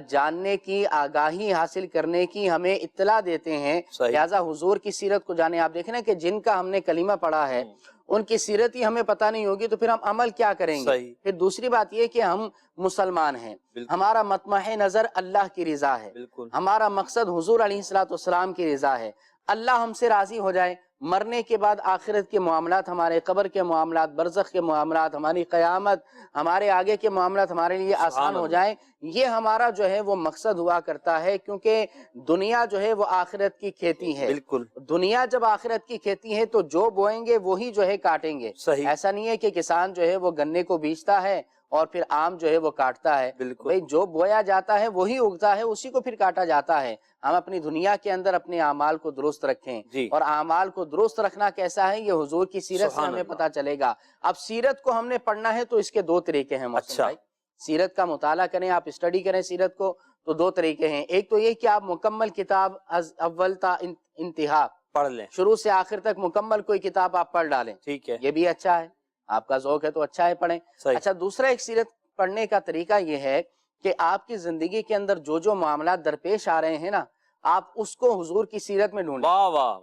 جاننے کی، آگاہی حاصل کرنے کی ہمیں اطلاع دیتے ہیں، صحیح۔ لہٰذا حضور کی سیرت کو جانے۔ آپ دیکھیں نا کہ جن کا ہم نے کلمہ پڑھا ہے ان کی سیرت ہی ہمیں پتہ نہیں ہوگی تو پھر ہم عمل کیا کریں گے؟ صحیح۔ پھر دوسری بات یہ کہ ہم مسلمان ہیں، بالکل۔ ہمارا مطمع نظر اللہ کی رضا ہے، بالکل۔ ہمارا مقصد حضور علیہ السلام کی رضا ہے، اللہ ہم سے راضی ہو جائے، مرنے کے بعد آخرت کے معاملات، ہمارے قبر کے معاملات، برزخ کے معاملات، ہماری قیامت، ہمارے آگے کے معاملات ہمارے لیے آسان ہو جائیں، یہ ہمارا جو ہے وہ مقصد ہوا کرتا ہے، کیونکہ دنیا جو ہے وہ آخرت کی کھیتی ہے۔ بالکل۔ دنیا جب آخرت کی کھیتی ہے تو جو بوئیں گے وہی جو ہے کاٹیں گے۔ صحیح۔ ایسا نہیں ہے کہ کسان جو ہے وہ گنے کو بیچتا ہے اور پھر آم جو ہے وہ کاٹتا ہے۔ بالکل۔ بھئی جو بویا جاتا ہے وہی اگتا ہے، اسی کو پھر کاٹا جاتا ہے۔ ہم اپنی دنیا کے اندر اپنے اعمال کو درست رکھیں، جی۔ اور اعمال کو درست رکھنا کیسا ہے یہ حضور کی سیرت سے سبحان ہمیں اللہ۔ پتہ چلے گا۔ اب سیرت کو ہم نے پڑھنا ہے تو اس کے دو طریقے ہیں محسن اچھا۔ بھائی، سیرت کا مطالعہ کریں، آپ اسٹڈی کریں سیرت کو تو دو طریقے ہیں۔ ایک تو یہ کہ آپ مکمل کتاب از اول تا انتہا، پڑھ لیں، شروع سے آخر تک مکمل کوئی کتاب آپ پڑھ ڈالیں، ٹھیک ہے، یہ بھی اچھا ہے، آپ کا ذوق ہے تو اچھا ہے پڑھیں۔ صحیح۔ اچھا، دوسرا ایک سیرت پڑھنے کا طریقہ یہ ہے کہ آپ کی زندگی کے اندر جو جو معاملات درپیش آ رہے ہیں نا، آپ اس کو حضور کی سیرت میں ڈھونڈیں واہ واہ،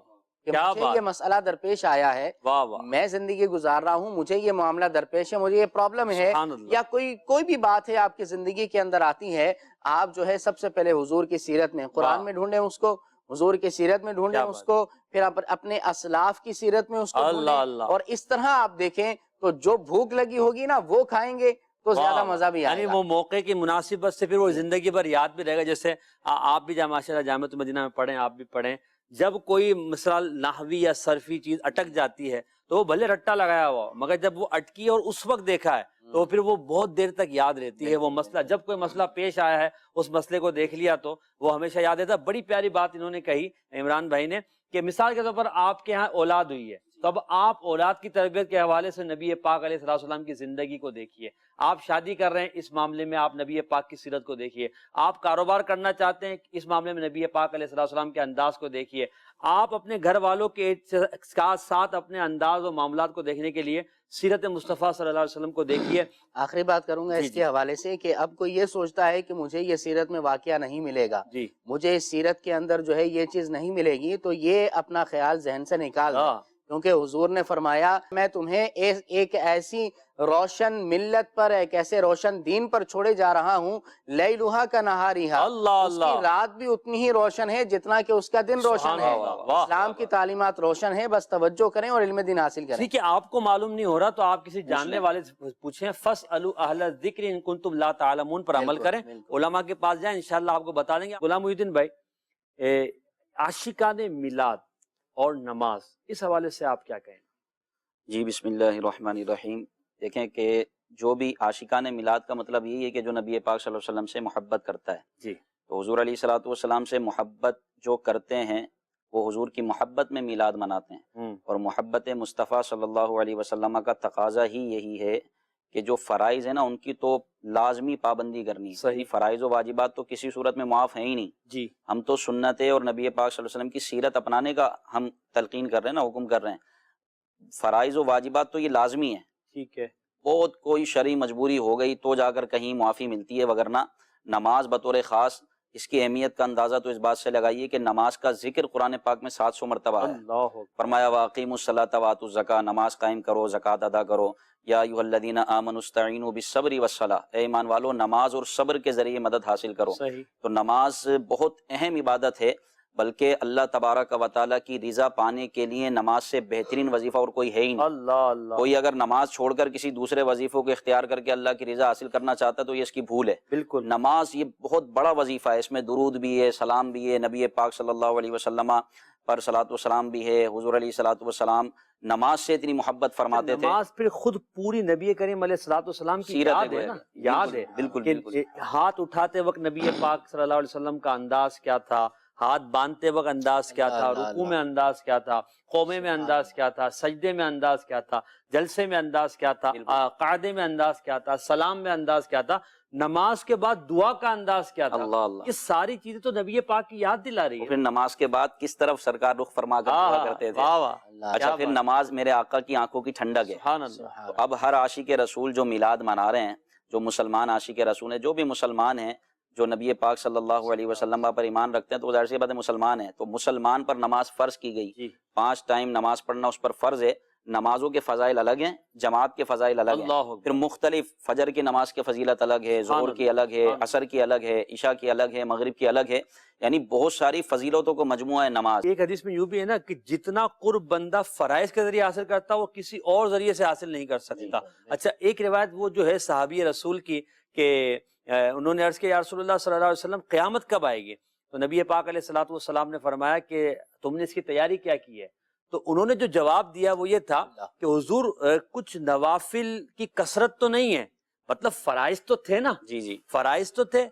کہ کیا مجھے بات، یہ مسئلہ درپیش آیا ہے، واہ واہ، میں زندگی گزار رہا ہوں، مجھے یہ معاملہ درپیش ہے، مجھے یہ پرابلم ہے، سبحان اللہ۔ یا کوئی بھی بات ہے آپ کی زندگی کے اندر آتی ہے، آپ جو ہے سب سے پہلے حضور کی سیرت میں، قرآن واہ۔ میں ڈھونڈیں اس کو، حضور کی سیرت میں ڈھونڈیں کیا اس بات۔ کو، پھر اپنے اسلاف کی سیرت میں اس کو اللہ ڈھونڈیں، اللہ۔ اور اس طرح آپ دیکھیں تو جو بھوک لگی ہوگی نا وہ کھائیں گے تو زیادہ واہ، مزہ بھی آئے یعنی گا۔ وہ موقع کی مناسبت سے پھر وہ زندگی بھر یاد بھی رہے گا۔ جیسے آپ بھی ماشاء اللہ جامعۃ المدینہ میں پڑھیں، آپ بھی پڑھیں، جب کوئی مثال نحوی یا صرفی چیز اٹک جاتی ہے تو وہ بھلے رٹا لگایا ہوا، مگر جب وہ اٹکی اور اس وقت دیکھا ہے تو پھر وہ بہت دیر تک یاد رہتی ہے وہ مسئلہ۔ جب کوئی مسئلہ پیش آیا ہے اس مسئلے کو دیکھ لیا تو وہ ہمیشہ یاد رہتا ہے۔ بڑی پیاری بات انہوں نے کہی عمران بھائی نے کہ مثال کے طور پر آپ کے ہاں اولاد ہوئی ہے تو اب آپ اولاد کی تربیت کے حوالے سے نبی پاک علیہ السلام کی زندگی کو دیکھیے۔ آپ شادی کر رہے ہیں، اس معاملے میں آپ نبی پاک کی سیرت کو دیکھیے۔ آپ کاروبار کرنا چاہتے ہیں، اس معاملے میں نبی پاک علیہ السلام کے انداز کو دیکھیے۔ آپ اپنے گھر والوں کے ساتھ اپنے انداز و معاملات کو دیکھنے کے لیے سیرت مصطفیٰ صلی اللہ علیہ وسلم کو دیکھیے۔ آخری بات کروں گا جی، اس کے حوالے سے کہ اب کوئی یہ سوچتا ہے کہ مجھے یہ سیرت میں واقعہ نہیں ملے گا، جی، مجھے اس سیرت کے اندر جو ہے یہ چیز نہیں ملے گی، تو یہ اپنا خیال ذہن سے نکال دیں، کیونکہ حضور نے فرمایا میں تمہیں ایک ایسی روشن ملت پر، ایک ایسے روشن دین پر چھوڑے جا رہا ہوں، لیلھا کا نہاریھا، اللہ اس کی اللہ، رات بھی اتنی ہی روشن ہے جتنا کہ اس کا دن روشن سبحان ہے۔ اللہ، واہ، اسلام کی تعلیمات روشن ہے، بس توجہ کریں اور علم دین حاصل کریں۔ ٹھیک ہے، آپ کو معلوم نہیں ہو رہا تو آپ کسی جاننے والے سے پوچھیں۔ فَاسْأَلُوا أَهْلَ الذِّكْرِ إِن كُنتُمْ لَا تَعْلَمُونَ پر عمل بالکل، کریں، بالکل۔ علماء کے پاس جائیں، انشاءاللہ آپ کو بتا دیں گے۔ غلام محی الدین بھائی، عاشقان میلاد اور نماز، اس حوالے سے آپ کیا کہیں؟ جی بسم اللہ الرحمن الرحیم۔ دیکھیں کہ جو بھی عاشقان میلاد کا مطلب یہی ہے کہ جو نبی پاک صلی اللہ علیہ وسلم سے محبت کرتا ہے، جی، تو حضور علیہ الصلوۃ والسلام سے محبت جو کرتے ہیں وہ حضور کی محبت میں میلاد مناتے ہیں، اور محبت مصطفیٰ صلی اللہ علیہ وسلم کا تقاضا ہی یہی ہے کہ جو فرائض ہیں نا ان کی تو لازمی پابندی کرنی ہے۔ صحیح۔ فرائض و واجبات تو کسی صورت میں معاف ہیں ہی نہیں، جی، ہم تو سنتیں اور نبی پاک صلی اللہ علیہ وسلم کی سیرت اپنانے کا ہم تلقین کر رہے ہیں نا، حکم کر رہے ہیں۔ فرائض و واجبات تو یہ لازمی ہیں، ٹھیک ہے، بہت کوئی شرعی مجبوری ہو گئی تو جا کر کہیں معافی ملتی ہے، وگرنہ نماز بطور خاص اس کی اہمیت کا اندازہ تو اس بات سے لگائیے کہ نماز کا ذکر قرآن پاک میں 700 مرتبہ ہے۔ اللہ اکبر، فرمایا وَأَقِیمُوا الصَّلَاةَ وَآتُوا الزَّکَاۃَ، نماز قائم کرو، زکوٰۃ ادا کرو۔ یا ایھا الذین آمنوا استعینوا بالصبر والصلاۃ، اے ایمان والو نماز اور صبر کے ذریعے مدد حاصل کرو۔ صحیح، تو نماز بہت اہم عبادت ہے، بلکہ اللہ تبارک و تعالیٰ کی رضا پانے کے لیے نماز سے بہترین وظیفہ اور کوئی ہے ہی نہیں۔ اللہ اللہ، کوئی اگر نماز چھوڑ کر کسی دوسرے وظیفوں کو اختیار کر کے اللہ کی رضا حاصل کرنا چاہتا ہے تو یہ اس کی بھول ہے۔ بالکل، نماز یہ بہت بڑا وظیفہ ہے، اس میں درود بھی ہے، سلام بھی ہے، نبی پاک صلی اللہ علیہ وسلم پر صلاۃ و سلام بھی ہے۔ حضور علیہ صلاۃ وسلام نماز سے اتنی محبت فرماتے تھے، نماز پھر خود پوری نبی کریم علیہ الصلوۃ والسلام کی سیرت یاد ہے ہے نا، بالکل، یاد ہے بالکل کہ بالکل۔ ہاتھ اٹھاتے وقت نبی پاک صلی اللہ علیہ وسلم کا انداز کیا تھا، ہاتھ باندھتے وقت انداز کیا تھا، اللہ رکوع میں انداز کیا تھا، قومے میں انداز کیا تھا، سجدے میں انداز کیا تھا، جلسے میں انداز کیا تھا، قعدے میں انداز کیا تھا، سلام میں انداز کیا تھا، نماز کے بعد دعا کا انداز کیا تھا۔ اللہ اللہ، یہ ساری چیزیں تو نبی پاک کی یاد دلا رہی اور ہے۔ پھر نماز کے بعد کس طرف سرکار رخ فرما کر دعا کرتے تھے۔ واہ واہ، اللہ اچھا، پھر بات۔ نماز میرے آقا کی آنکھوں کی ٹھنڈک ہے۔ سبحان اللہ، سبحان تو اب ہر عاشق رسول جو میلاد منا رہے ہیں، جو مسلمان عاشق رسول ہیں، جو بھی مسلمان ہیں، جو نبی پاک صلی اللہ علیہ وسلم پر ایمان رکھتے ہیں تو وہ ظاہر سی بات ہے مسلمان ہیں، تو مسلمان پر نماز فرض کی گئی، 5 ٹائم نماز پڑھنا اس پر فرض ہے۔ نمازوں کے فضائل الگ ہیں، جماعت کے فضائل الگ ہیں، پھر مختلف فجر کی نماز کی فضیلت الگ ہے، ظہر کی الگ ہے، عصر کی الگ ہے، عشاء کی الگ ہے، مغرب کی الگ ہے، یعنی بہت ساری فضیلتوں کو مجموعہ ہے نماز۔ ایک حدیث میں یوں بھی ہے نا کہ جتنا قرب بندہ فرائض کے ذریعے حاصل کرتا وہ کسی اور ذریعے سے حاصل نہیں کر سکتا۔ اچھا ایک روایت وہ جو ہے صحابی رسول کی کہ انہوں نے عرض کیا یا رسول اللہ صلی اللہ علیہ وسلم قیامت کب آئے گی؟ تو نبی پاک علیہ الصلوۃ والسلام نے فرمایا کہ تم نے اس کی تیاری کیا کی ہے؟ تو انہوں نے جو جواب دیا وہ یہ تھا کہ حضور کچھ نوافل کی کثرت تو نہیں ہے، مطلب فرائض تو تھے نا، جی فرائض تو تھے،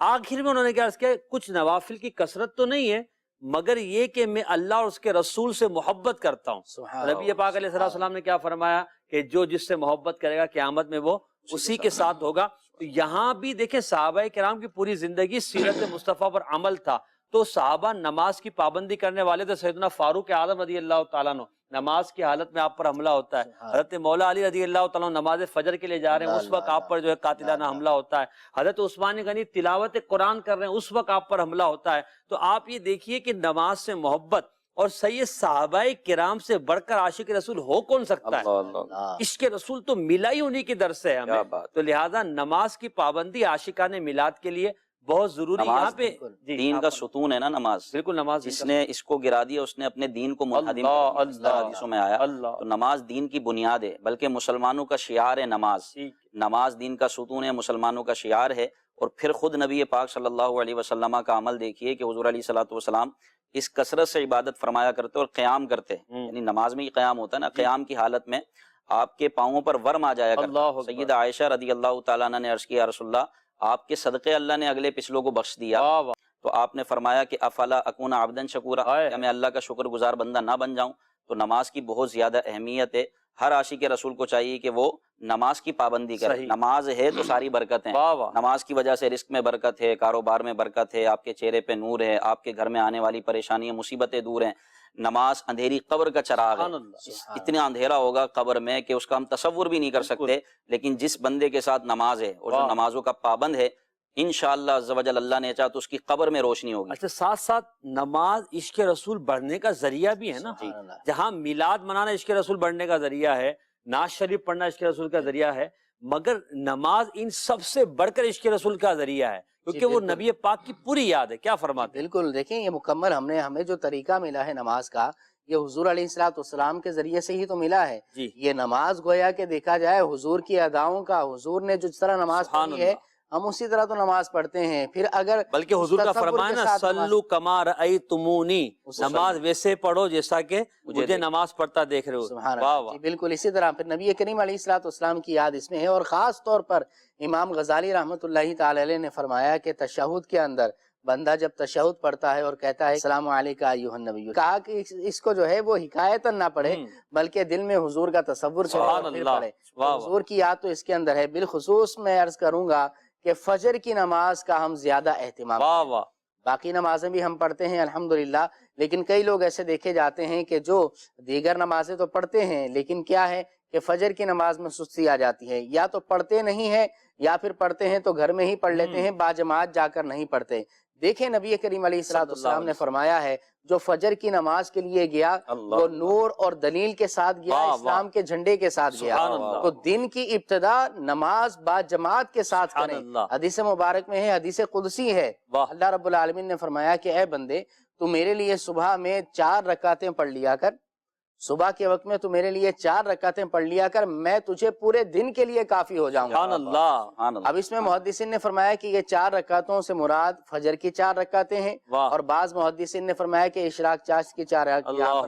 آخر میں انہوں نے کیا عرض کیا کچھ نوافل کی کثرت تو نہیں ہے مگر یہ کہ میں اللہ اور اس کے رسول سے محبت کرتا ہوں۔ نبی پاک علیہ السلام نے کیا فرمایا کہ جو جس سے محبت کرے گا قیامت میں وہ اسی کے ساتھ ہوگا۔ تو یہاں بھی دیکھیں صحابہ کرام کی پوری زندگی سیرت مصطفیٰ پر عمل تھا، تو صحابہ نماز کی پابندی کرنے والے تھے۔ سیدنا فاروق اعظم رضی اللہ تعالیٰ عنہ نماز کی حالت میں آپ پر حملہ ہوتا ہے، حضرت مولا علی رضی اللہ تعالیٰ عنہ نماز فجر کے لیے جا رہے ہیں، اس وقت آپ پر جو ہے قاتلانہ حملہ ہوتا ہے، حضرت عثمان غنی تلاوت قرآن کر رہے ہیں، اس وقت آپ پر حملہ ہوتا ہے۔ تو آپ یہ دیکھیے کہ نماز سے محبت اور سید صحابہ کرام سے بڑھ کر عاشق رسول ہو کون سکتا ہے؟ عشق رسول تو ملا ہی انہی کی در سے ہے ہمیں، تو لہٰذا نماز کی پابندی عاشقان میلاد کے لیے بہت ضروری۔ یہاں پہ دین کا ستون ہے نا نماز، بالکل نماز جس نے اس کو گرا دیا اس نے اپنے دین کو منہدم کر دیا، حدیثوں میں آیا۔ تو نماز دین کی بنیاد ہے، بلکہ مسلمانوں کا شعار ہے نماز، نماز دین کا ستون ہے، مسلمانوں کا شعار ہے۔ اور پھر خود نبی پاک صلی اللہ علیہ وسلم کا عمل دیکھیے کہ حضور علیہ الصلوۃ والسلام اس کثرت سے عبادت فرمایا کرتے اور قیام کرتے، یعنی نماز میں ہی قیام ہوتا ہے نا، قیام کی حالت میں آپ کے پاؤں پر ورم آ جایا کرتا۔ سیدہ عائشہ رضی اللہ تعالیٰ عنہ نے عرض کیا یا رسول اللہ آپ کے صدقے اللہ نے اگلے پچھلوں کو بخش دیا، تو آپ نے فرمایا کہ افلا اکون عبدا شکورا، کیا میں اللہ کا شکر گزار بندہ نہ بن جاؤں؟ تو نماز کی بہت زیادہ اہمیت ہے، ہر عاشق رسول کو چاہیے کہ وہ نماز کی پابندی کرے۔ نماز ہے تو ساری برکت ہیں، نماز کی وجہ سے رزق میں برکت ہے، کاروبار میں برکت ہے، آپ کے چہرے پہ نور ہے، آپ کے گھر میں آنے والی پریشانیاں مصیبتیں دور ہیں۔ نماز اندھیری قبر کا چراغ ہے، اتنا اندھیرا ہوگا قبر میں کہ اس کا ہم تصور بھی نہیں کر سکتے، لیکن جس بندے کے ساتھ نماز ہے اور جو نمازوں کا پابند ہے انشاءاللہ عز و جل اللہ نے چاہا تو اس کی قبر میں روشنی ہوگی۔ اچھا ساتھ ساتھ نماز عشق رسول بڑھنے کا ذریعہ بھی ہے نا، جہاں میلاد منانا عشق رسول بڑھنے کا ذریعہ ہے، نعت شریف پڑھنا عشق رسول کا ذریعہ ہے، مگر نماز ان سب سے بڑھ کر عشق رسول کا ذریعہ ہے، کیونکہ وہ نبی پاک کی پوری یاد ہے۔ کیا فرماتے ہیں؟ بالکل، دیکھیں یہ مکمل ہمیں جو طریقہ ملا ہے نماز کا، یہ حضور علیہ الصلوۃ والسلام کے ذریعے سے ہی تو ملا ہے۔ یہ نماز گویا کہ دیکھا جائے حضور کی اداؤں کا، حضور نے جس طرح نماز پڑھی ہے ہم اسی طرح تو نماز پڑھتے ہیں، پھر اگر بلکہ حضور کا فرمان ہے صلو کما رأیتمونی، نماز ویسے پڑھو جیسا کہ مجھے نماز پڑھتا دیکھ رہے ہو۔ سبحان اللہ، بالکل اسی طرح پھر نبی کریم علیہ الصلوۃ والسلام کی یاد اس میں ہے۔ اور خاص طور پر امام غزالی رحمۃ اللہ تعالی علیہ نے فرمایا کہ تشہد کے اندر بندہ جب تشہد پڑھتا ہے اور کہتا ہے السلام علیکم ایھا النبی، کہا کہ اس کو جو ہے وہ حکایتاً نہ پڑھے بلکہ دل میں حضور کا تصور کرے پڑھے۔ حضور کی یاد تو اس کے اندر ہے۔ بالخصوص میں عرض کروں گا کہ فجر کی نماز کا ہم زیادہ اہتمام کریں۔ باقی نمازیں بھی ہم پڑھتے ہیں الحمدللہ، لیکن کئی لوگ ایسے دیکھے جاتے ہیں کہ جو دیگر نمازیں تو پڑھتے ہیں لیکن کیا ہے کہ فجر کی نماز میں سستی آ جاتی ہے، یا تو پڑھتے نہیں ہیں یا پھر پڑھتے ہیں تو گھر میں ہی پڑھ لیتے ہیں، باجماعت جا کر نہیں پڑھتے۔ دیکھیں نبی کریم علیہ الصلوۃ والسلام نے فرمایا ہے جو فجر کی نماز کے لیے گیا وہ نور اور دلیل کے ساتھ گیا، اسلام کے جھنڈے کے ساتھ گیا۔ تو دن کی ابتدا نماز با جماعت کے ساتھ کریں۔ حدیث مبارک میں ہے، حدیث قدسی ہے، اللہ رب العالمین نے فرمایا کہ اے بندے تو میرے لیے صبح میں 4 رکعتیں پڑھ لیا کر، صبح کے وقت میں تو میرے لیے 4 رکعتیں پڑھ لیا کر، میں تجھے پورے دن کے لیے کافی ہو جاؤں گا۔ اب اس میں محدثین نے فرمایا کہ یہ 4 رکعتوں سے مراد فجر کی 4 رکعتیں ہیں، اور بعض محدثین نے فرمایا کہ اشراق چاش کی 4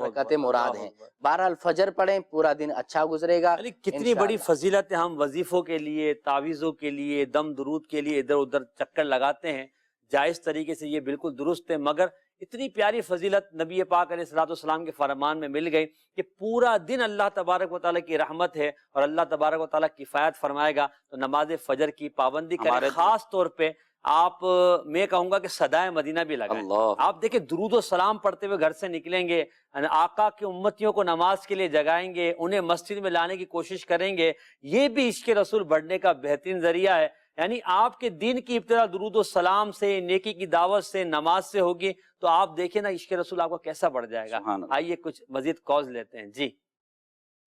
رکعتیں مراد ہیں۔ بہرحال فجر پڑھیں، پورا دن اچھا گزرے گا۔ کتنی بڑی فضیلت ہے، ہم وظیفوں کے لیے، تعویذوں کے لیے، دم درود کے لیے ادھر ادھر چکر لگاتے ہیں، جائز طریقے سے یہ بالکل درست ہے، مگر اتنی پیاری فضیلت نبی پاک علیہ الصلوۃ والسلام کے فرمان میں مل گئی کہ پورا دن اللہ تبارک و تعالیٰ کی رحمت ہے اور اللہ تبارک و تعالیٰ کفایت فرمائے گا۔ تو نماز فجر کی پابندی کریں، خاص طور پہ آپ میں کہوں گا کہ صدائے مدینہ بھی لگائیں۔ آپ دیکھیں درود و سلام پڑھتے ہوئے گھر سے نکلیں گے، آقا کی امتیوں کو نماز کے لیے جگائیں گے، انہیں مسجد میں لانے کی کوشش کریں گے، یہ بھی عشق رسول بڑھنے کا بہترین ذریعہ ہے۔ یعنی آپ کے دین کی ابتدا درود و سلام سے، نیکی کی دعوت سے، نماز سے ہوگی، تو آپ دیکھیں نا عشق رسول آپ کو کیسا بڑھ جائے گا۔ سبحان اللہ۔ آئیے کچھ مزید کالز لیتے ہیں۔ جی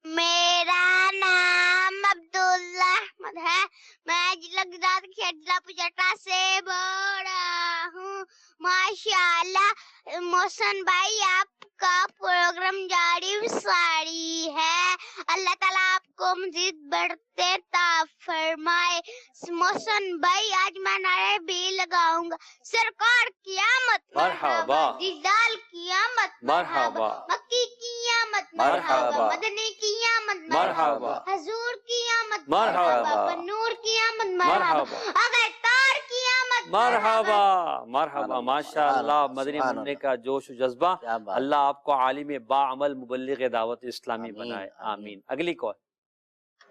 میرا نام عبداللہ احمد ہے، میں ضلع گجرات کے ضلع پچٹا سے بول رہا ہوں۔ ماشاءاللہ محسن بھائی آپ کا پروگرام جاری ساری ہے، اللہ تعالیٰ آپ کو مزید بڑھتے تا فرمائے۔ محسن بھائی آج میں نعرے بھی لگاؤں گا، سرکار قیامت مرحبا، جلال قیامت مرحبا، مکی قیامت مرحبا، مدنی قیامت مرحبا، حضور قیامت مرحبا، نور قیامت مرحبا، اگر تار قیامت مرحبا، مرحبا، سبحان ماشاء اللہ، اللہ، مدنی سبحان مننے اللہ۔ کا جوش و جذبہ، کیا بات۔ اللہ آپ کو عالم باعمل مبلغ دعوت اسلامی آمین، بنائے، آمین۔ آمین۔ اگلی کال۔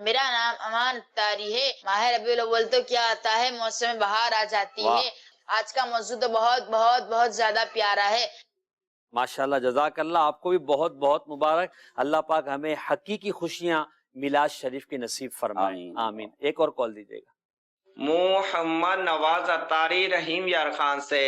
میرا نام امان تاری ہے، ماہ ربیع الاول تو کیا آتا ہے، موسم بہار آ جاتی واہ۔ ہے۔ آج کا موضوع تو بہت بہت بہت زیادہ پیارا ہے۔ ماشاءاللہ، جزاک اللہ، آپ کو بھی بہت بہت مبارک۔ اللہ پاک ہمیں حقیقی خوشیاں میلاد شریف کی نصیب فرمائے، آمین۔ آمین۔ ایک اور کال دیجیے گا۔ محمد نواز اتاری رحیم یار خان سے،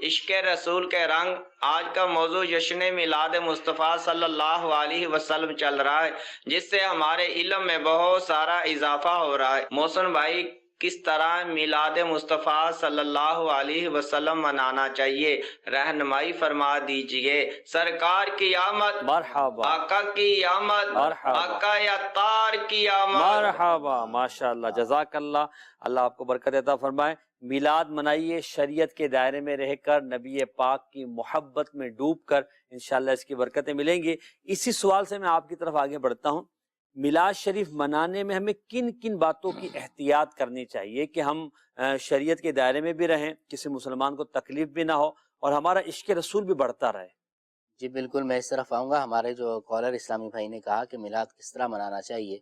عشق رسول کے رنگ۔ آج کا موضوع جشن میلاد مصطفیٰ صلی اللہ علیہ وسلم چل رہا ہے، جس سے ہمارے علم میں بہت سارا اضافہ ہو رہا ہے۔ محسن بھائی کس طرح میلاد مصطفیٰ صلی اللہ علیہ وسلم منانا چاہیے، رہنمائی فرما دیجئے۔ سرکار کی آمد، مرحبا، آقا کی آمد، مرحبا، آقا اتار کی آمد۔ مرحبا، ماشاءاللہ، جزاک اللہ، اللہ آپ کو برکت عطا فرمائے۔ میلاد منائیے شریعت کے دائرے میں رہ کر، نبی پاک کی محبت میں ڈوب کر، انشاءاللہ اس کی برکتیں ملیں گی۔ اسی سوال سے میں آپ کی طرف آگے بڑھتا ہوں۔ میلاد شریف منانے میں ہمیں کن کن باتوں کی احتیاط کرنی چاہیے کہ ہم شریعت کے دائرے میں بھی رہیں، کسی مسلمان کو تکلیف بھی نہ ہو، اور ہمارا عشق رسول بھی بڑھتا رہے؟ جی بالکل، میں اس طرف آؤں گا۔ ہمارے جو کالر اسلامی بھائی نے کہا کہ میلاد کس طرح منانا چاہیے،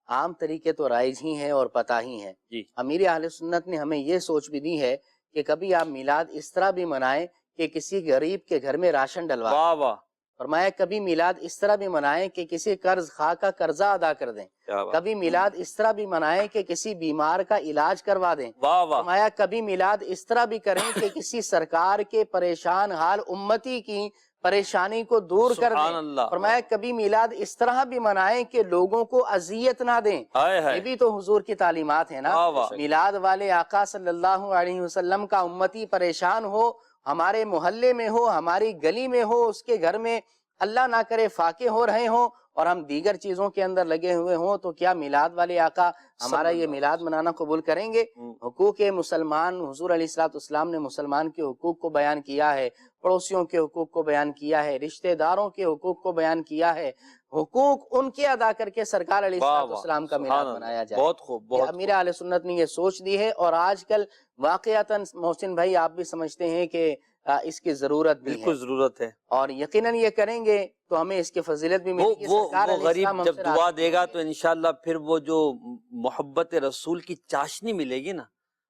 عام طریقے تو رائج ہی ہیں اور پتہ ہی ہیں۔ جی، امیر اہل سنت نے ہمیں یہ سوچ بھی دی ہے کہ کبھی آپ میلاد اس طرح بھی منائیں کہ کسی غریب کے گھر میں راشن ڈلوا، واہ واہ، فرمایا کبھی میلاد اس طرح بھی منائیں کہ کسی قرض خواہ کا قرضہ ادا کر دیں، کیا بات، کبھی میلاد اس طرح بھی منائیں کہ کسی بیمار کا علاج کروا دیں، واہ واہ، فرمایا کبھی میلاد اس طرح بھی کریں کہ کسی سرکار کے پریشان حال امتی کی پریشانی کو دور کر سبحان دیں، اللہ، فرمایا کبھی میلاد اس طرح بھی منائیں کہ لوگوں کو اذیت نہ دیں۔ ہائے یہ ہائے، بھی تو حضور کی تعلیمات ہیں نا۔ واہ واہ، میلاد والے آقا صلی اللہ علیہ وسلم کا امتی پریشان ہو، ہمارے محلے میں ہو، ہماری گلی میں ہو، اس کے گھر میں اللہ نہ کرے فاقے ہو رہے ہوں اور ہم دیگر چیزوں کے اندر لگے ہوئے ہوں، تو کیا میلاد والے آقا ہمارا یہ میلاد منانا قبول کریں گے؟ حقوق مسلمان، حضور علیہ الصلوۃ والسلام نے مسلمان کے حقوق کو بیان کیا ہے، پڑوسیوں کے حقوق کو بیان کیا ہے، رشتہ داروں کے حقوق کو بیان کیا ہے۔ حقوق ان کے ادا کر کے سرکار علیہ الصلوۃ والسلام کا میلاد منایا جائے۔ بہت خوب، بہت امیر اہل سنت نے یہ سوچ دی ہے، اور آج کل واقعتاً محسن بھائی آپ بھی سمجھتے ہیں کہ اس کی ضرورت بھی ہے، بالکل ضرورت ہے۔ اور یقیناً یہ کریں گے تو ہمیں اس کی فضیلت بھی ملے گی۔ وہ سرکار علیہ السلام غریب ہم جب سے دعا راضی دے گا ہوں گے۔ تو انشاءاللہ پھر وہ جو محبت رسول کی چاشنی ملے گی نا،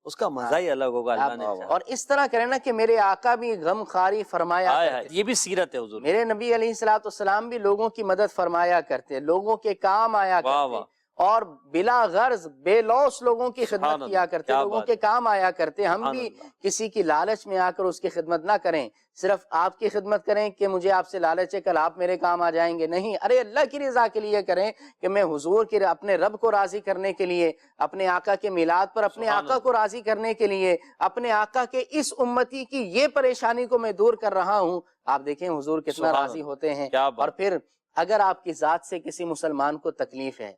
اس کا مزہ ہی الگ ہوگا، اللہ نے چاہا۔ اور اس طرح کریں نا کہ میرے آقا بھی غم خاری فرمایا ہائے کرتے ہائے، یہ بھی سیرت ہے حضور، میرے نبی علیہ الصلوۃ والسلام بھی لوگوں کی مدد فرمایا کرتے، لوگوں کے کام آیا واہ کرتے، واہ، اور بلا غرض بے لوث لوگوں کی سبحان خدمت کیا اللہ، کرتے، کیا لوگوں بات کے کام آیا کرتے۔ ہم سبحان بھی اللہ، کسی کی لالچ میں آ کر اس کی خدمت نہ کریں، صرف آپ کی خدمت کریں کہ مجھے آپ سے لالچ ہے کل آپ میرے کام آ جائیں گے، نہیں، ارے اللہ کی رضا کے لیے کریں کہ میں حضور کی اپنے رب کو راضی کرنے کے لیے، اپنے آقا کے میلاد پر اپنے سبحان آقا اللہ، کو راضی کرنے کے لیے، اپنے آقا کے اس امتی کی یہ پریشانی کو میں دور کر رہا ہوں۔ آپ دیکھیں حضور کتنا سبحان راضی اللہ، ہوتے ہیں۔ کیا اور بات، پھر اگر آپ کی ذات سے کسی مسلمان کو تکلیف ہے،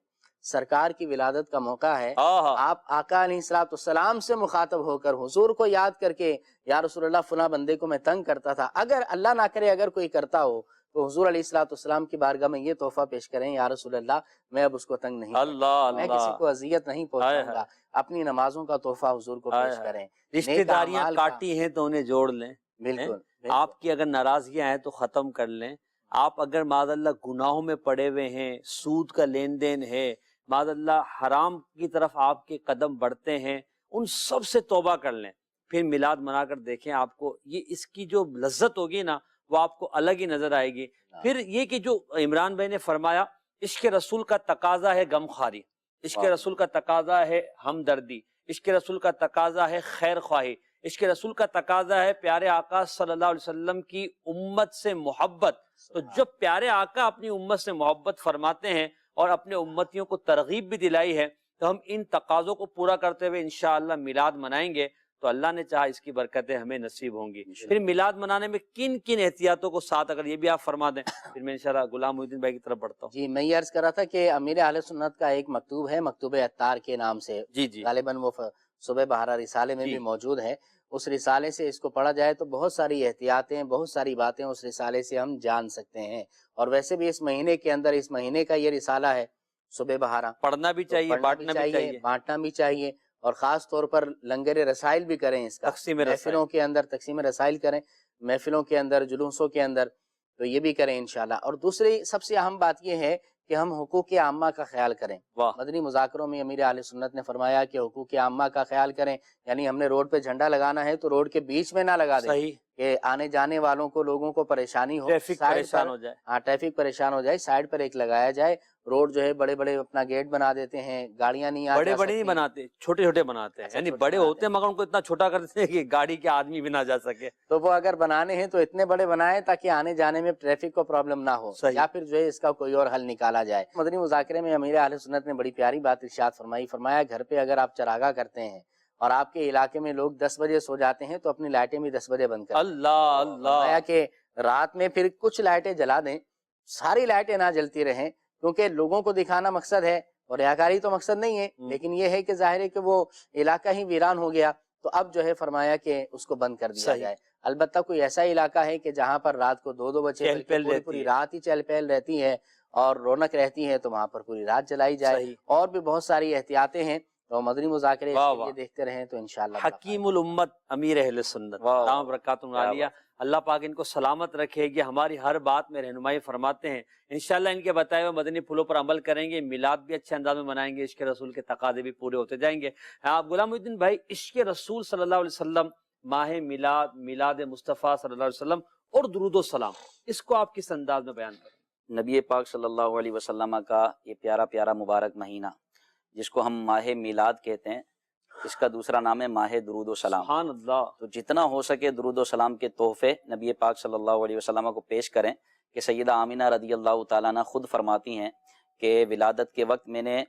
سرکار کی ولادت کا موقع ہے، ہاں ہاں، آپ آقا علیہ الصلوۃ والسلام سے مخاطب ہو کر حضور کو یاد کر کے، یا رسول اللہ فلاں بندے کو میں تنگ کرتا تھا، اگر اللہ نہ کرے اگر کوئی کرتا ہو تو حضور علیہ الصلوۃ والسلام کی بارگاہ میں یہ تحفہ پیش کریں، یا رسول اللہ میں اب اس کو تنگ نہیں کروں گا، اللہ میں کسی اللہ، کو اذیت نہیں پہنچاؤں گا، اپنی نمازوں کا تحفہ حضور کو ہائے پیش ہائے، کریں، رشتہ نیک داریاں اعمال کا، کاٹی ہیں تو انہیں جوڑ لیں، بالکل بالکل۔ آپ کی اگر ناراضگیاں ہیں تو ختم کر لیں، آپ اگر معاذ اللہ گناہوں میں پڑے ہوئے ہیں، سود کا لین دین ہے، معاذ اللہ حرام کی طرف آپ کے قدم بڑھتے ہیں، ان سب سے توبہ کر لیں، پھر میلاد منا کر دیکھیں، آپ کو یہ اس کی جو لذت ہوگی نا وہ آپ کو الگ ہی نظر آئے گی۔ پھر یہ کہ جو عمران بھائی نے فرمایا، عشق رسول کا تقاضا ہے غم خواری، عشق رسول کا تقاضا ہے ہمدردی، عشق رسول کا تقاضا ہے خیر خواہی، عشق رسول کا تقاضا ہے پیارے آقا صلی اللہ علیہ وسلم کی امت سے محبت۔ تو جب پیارے آقا اپنی امت سے محبت فرماتے ہیں اور اپنے امتیوں کو ترغیب بھی دلائی ہے، تو ہم ان تقاضوں کو پورا کرتے ہوئے انشاءاللہ میلاد منائیں گے تو اللہ نے چاہا اس کی برکتیں ہمیں نصیب ہوں گی۔ پھر میلاد منانے میں کن کن احتیاطوں کو ساتھ اگر یہ بھی آپ فرما دیں، پھر میں انشاءاللہ غلام محی الدین بھائی کی طرف بڑھتا ہوں۔ جی میں یہ عرض کر رہا تھا کہ امیر اہل سنت کا ایک مکتوب ہے، مکتوب عطار کے نام سے، جی جی غالباً وہ صبح بہارا رسالے میں جی بھی موجود ہے۔ اس رسالے سے اس کو پڑھا جائے تو بہت ساری احتیاطیں، بہت ساری باتیں اس رسالے سے ہم جان سکتے ہیں۔ اور ویسے بھی اس مہینے کے اندر، اس مہینے کا یہ رسالہ ہے صبح بہارا، پڑھنا بھی چاہیے، بانٹنا بھی چاہیے، بانٹنا بھی چاہیے، اور خاص طور پر لنگر رسائل بھی کریں، اس کا تقسیم رسائل، محفلوں کے اندر تقسیم رسائل کریں، محفلوں کے اندر، جلوسوں کے اندر، تو یہ بھی کریں انشاءاللہ۔ اور دوسری سب سے اہم بات یہ ہے کہ ہم حقوق عامہ کا خیال کریں۔ واہ، مدنی مذاکروں میں امیر اہل سنت نے فرمایا کہ حقوق عامہ کا خیال کریں، یعنی ہم نے روڈ پہ جھنڈا لگانا ہے تو روڈ کے بیچ میں نہ لگا دیں صحیح، کہ آنے جانے والوں کو، لوگوں کو پریشانی ہو، ٹریفک سائڈ پریشان پر، ہو جائے۔ ہاں ٹریفک پریشان ہو جائے، سائڈ پر ایک لگایا جائے۔ روڈ جو ہے بڑے بڑے اپنا گیٹ بنا دیتے ہیں، گاڑیاں نہیں آ بڑے جا بڑے نہیں سکتی۔ بناتے، چھوٹے چھوٹے بناتے ہیں، اچھا، یعنی چھوٹے بڑے بناتے ہوتے ہیں مگر ان کو اتنا چھوٹا کر دیتے ہیں کہ گاڑی کے آدمی بھی نہ جا سکے۔ تو وہ اگر بنانے ہیں تو اتنے بڑے بنائیں تاکہ آنے جانے میں ٹریفک کو پرابلم نہ ہو، صحیح، یا پھر جو ہے اس کا کوئی اور حل نکالا جائے۔ مدنی مذاکرے میں امیر اہل سنت نے بڑی پیاری بات ارشاد فرمائی، فرمایا گھر پہ اگر آپ چراغاں کرتے ہیں اور آپ کے علاقے میں لوگ 10 بجے سو جاتے ہیں تو اپنی لائٹیں بھی 10 بجے بند کریں۔ اللہ اللہ، فرمایا کہ رات میں پھر کچھ لائٹیں جلا دیں، ساری لائٹیں نہ جلتی رہیں، کیونکہ لوگوں کو دکھانا مقصد ہے اور ریاکاری تو مقصد نہیں ہے، لیکن یہ ہے کہ ظاہر ہے کہ وہ علاقہ ہی ویران ہو گیا، تو اب جو ہے فرمایا کہ اس کو بند کر دیا جائے۔ البتہ کوئی ایسا علاقہ ہے کہ جہاں پر رات کو 2 بجے پوری رات ہی چہل پہل رہتی ہے اور رونق رہتی ہے، تو وہاں پر پوری رات جلائی جائے۔ اور بھی بہت ساری احتیاطیں ہیں، تو مدنی مذاکرے یہ دیکھتے رہیں تو انشاءاللہ۔ حکیم الامت امیر اہل سنت دامت برکاتہم العالیہ، اللہ پاک ان کو سلامت رکھے گی، ہماری ہر بات میں رہنمائی فرماتے ہیں۔ انشاءاللہ ان کے بتائے ہوئے مدنی پھولوں پر عمل کریں گے، میلاد بھی اچھے انداز میں منائیں گے، عشق رسول کے تقاضے بھی پورے ہوتے جائیں گے۔ آپ غلام محی الدین بھائی، عشق رسول صلی اللہ علیہ وسلم، ماہ میلاد، میلاد مصطفیٰ صلی اللہ علیہ وسلم اور درود و سلام، اس کو آپ کس انداز میں بیان کریں؟ نبی پاک صلی اللہ علیہ وسلم کا یہ پیارا پیارا مبارک مہینہ جس کو ہم ماہ میلاد کہتے ہیں، اس کا دوسرا نام ہے ماہ درود و سلام۔ سبحان اللہ۔ تو جتنا ہو سکے درود و سلام کے تحفے نبی پاک صلی اللہ علیہ وسلم کو پیش کریں، کہ سیدہ آمینہ رضی اللہ تعالیٰ عنہ خود فرماتی ہیں کہ ولادت کے وقت میں نے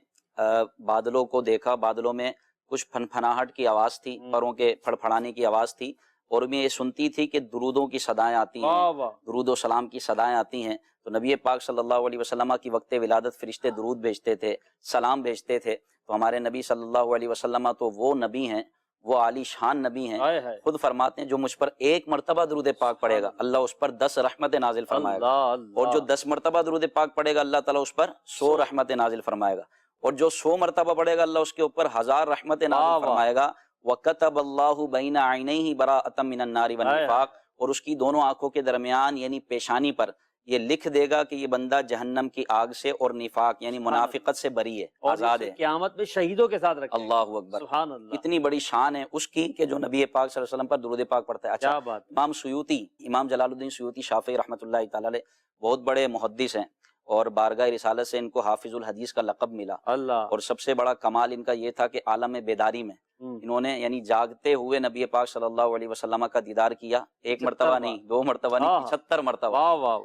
بادلوں کو دیکھا، بادلوں میں کچھ پھنپھناہٹ کی آواز تھی، پروں کے پھڑپھڑانے کی آواز تھی، اور میں یہ سنتی تھی کہ درودوں کی صدائیں آتی ہیں، درود و سلام کی صدائیں آتی ہیں۔ تو نبی پاک صلی اللہ علیہ وسلم کی وقت ولادت فرشتے درود بھیجتے تھے، سلام بھیجتے تھے۔ تو ہمارے نبی صلی اللہ علیہ وسلم تو وہ نبی ہیں، وہ عالی شان نبی ہیں، خود فرماتے ہیں جو مجھ پر 1 مرتبہ درود پاک پڑھے گا اللہ اس پر 10 رحمت نازل فرمائے گا، اور جو 10 مرتبہ درود پاک پڑھے گا اللہ تعالیٰ اس پر 100 رحمت نازل فرمائے گا، اور جو 100 مرتبہ پڑھے گا اللہ اس کے اوپر 1000 رحمت نازل فرمائے گا۔ وَكَتَبَ اللَّهُ بَيْنَ عَيْنَيْهِ بَرَاءَةً مِّنَ النَّارِ وَالنِّفَاقِ، اور اس کی دونوں آنکھوں کے درمیان یعنی پیشانی پر یہ لکھ دے گا کہ یہ بندہ جہنم کی آگ سے اور نفاق یعنی منافقت سے بری ہے، آزاد ہے، قیامت میں شہیدوں کے ساتھ رکھیں۔ اللہ اکبر، سبحان اللہ، اتنی بڑی شان ہے اس کی کہ جو نبی پاک صلی اللہ علیہ وسلم پر درود پاک پڑھتا ہے۔ اچھا، امام سیوطی، امام جلال الدین سیوطی شافعی رحمۃ اللہ تعالی علیہ بہت بڑے محدث ہیں، اور بارگاہ رسالت سے ان کو حافظ الحدیث کا لقب ملا۔ اور سب سے بڑا کمال ان کا یہ تھا کہ عالم بیداری میں انہوں نے یعنی جاگتے ہوئے نبی پاک صلی اللہ علیہ وسلم کا دیدار کیا، 1 مرتبہ نہیں، 2 مرتبہ نہیں، 75 مرتبہ۔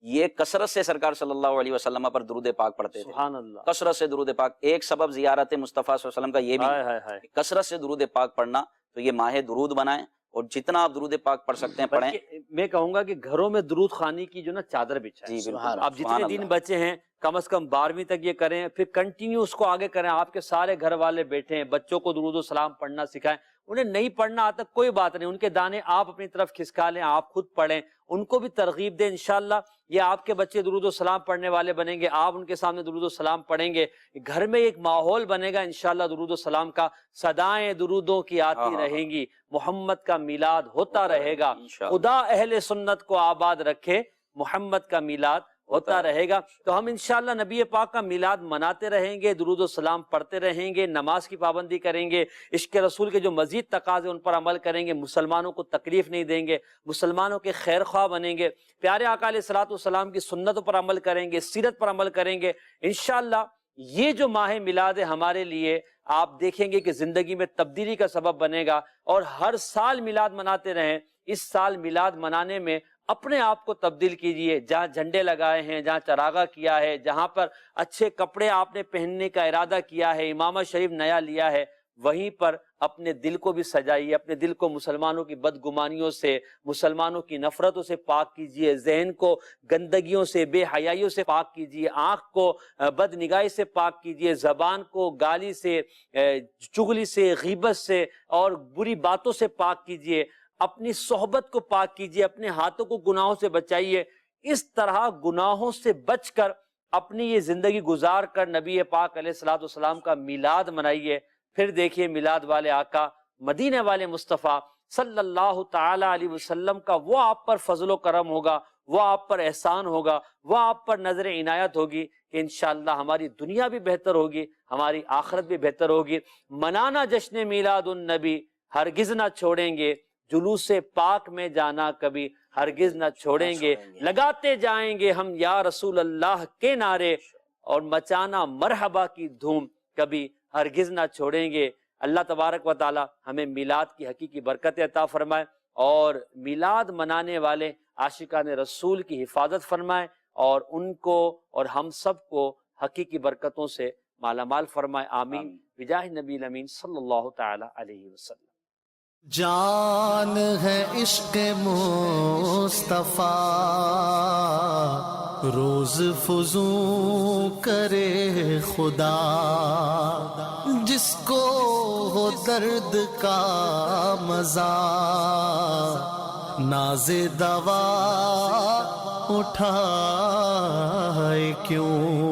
یہ کثرت سے سرکار صلی اللہ علیہ وسلم پر درود پاک پڑھتے تھے، سبحان اللہ، کثرت سے درود پاک۔ ایک سبب زیارت مصطفیٰ صلی اللہ علیہ وسلم کا یہ بھی کثرت سے درود پاک پڑھنا، تو یہ ماہ درود بنائیں اور جتنا آپ درود پاک پڑھ سکتے ہیں پڑھیں۔ میں کہوں گا کہ گھروں میں درود خوانی کی جو نا چادر بچھائیں، جی بالکل، اب جتنے دن بچے ہیں کم از کم 12ویں تک یہ کریں، پھر کنٹینیو اس کو آگے کریں۔ آپ کے سارے گھر والے بیٹھے ہیں، بچوں کو درود و سلام پڑھنا سکھائیں، انہیں نہیں پڑھنا آتا کوئی بات نہیں، ان کے دانے آپ اپنی طرف کھسکا لیں، آپ خود پڑھیں، ان کو بھی ترغیب دیں۔ انشاءاللہ یہ آپ کے بچے درود و سلام پڑھنے والے بنیں گے، آپ ان کے سامنے درود و سلام پڑھیں گے، گھر میں ایک ماحول بنے گا انشاءاللہ درود و سلام کا، صدائیں درودوں کی آتی رہیں گی، محمد کا میلاد ہوتا رہے گا، خدا اہل سنت کو آباد رکھے، محمد کا میلاد ہوتا رہے گا۔ تو ہم انشاءاللہ نبی پاک کا میلاد مناتے رہیں گے، درود و سلام پڑھتے رہیں گے، نماز کی پابندی کریں گے، عشق رسول کے جو مزید تقاضے ان پر عمل کریں گے، مسلمانوں کو تکلیف نہیں دیں گے، مسلمانوں کے خیر خواہ بنیں گے، پیارے آقا علیہ الصلوۃ والسلام کی سنتوں پر عمل کریں گے، سیرت پر عمل کریں گے۔ انشاءاللہ یہ جو ماہ میلاد ہے ہمارے لیے آپ دیکھیں گے کہ زندگی میں تبدیلی کا سبب بنے گا. اور ہر سال میلاد مناتے رہیں. اس سال میلاد منانے میں اپنے آپ کو تبدیل کیجئے. جہاں جھنڈے لگائے ہیں، جہاں چراغا کیا ہے، جہاں پر اچھے کپڑے آپ نے پہننے کا ارادہ کیا ہے، امامہ شریف نیا لیا ہے، وہیں پر اپنے دل کو بھی سجائیے. اپنے دل کو مسلمانوں کی بدگمانیوں سے، مسلمانوں کی نفرتوں سے پاک کیجئے. ذہن کو گندگیوں سے، بے حیائیوں سے پاک کیجئے. آنکھ کو بد نگاہی سے پاک کیجئے. زبان کو گالی سے، چغلی سے، غیبت سے اور بری باتوں سے پاک کیجئے. اپنی صحبت کو پاک کیجئے. اپنے ہاتھوں کو گناہوں سے بچائیے. اس طرح گناہوں سے بچ کر اپنی یہ زندگی گزار کر نبی پاک علیہ الصلوۃ والسلام کا میلاد منائیے. پھر دیکھیے میلاد والے آقا، مدینے والے مصطفیٰ صلی اللہ تعالی علیہ وسلم کا وہ آپ پر فضل و کرم ہوگا، وہ آپ پر احسان ہوگا، وہ آپ پر نظر عنایت ہوگی کہ انشاءاللہ ہماری دنیا بھی بہتر ہوگی، ہماری آخرت بھی بہتر ہوگی. منانا جشن میلاد النبی ہرگز نہ چھوڑیں گے. جلوس پاک میں جانا کبھی ہرگز نہ چھوڑیں گے. لگاتے جائیں گے ہم یا رسول اللہ کے نعرے، اور مچانا مرحبا کی دھوم کبھی ہرگز نہ چھوڑیں گے. اللہ تبارک و تعالی ہمیں میلاد کی حقیقی برکت عطا فرمائے، اور میلاد منانے والے عاشقان رسول کی حفاظت فرمائے، اور ان کو اور ہم سب کو حقیقی برکتوں سے مالا مال فرمائے. آمین بجاہ نبی الامین صلی اللہ تعالی علیہ وسلم. جان ہے عشق مصطفیٰ، روز فزوں کرے خدا. جس کو ہو درد کا مزہ، ناز دوا اٹھائے کیوں.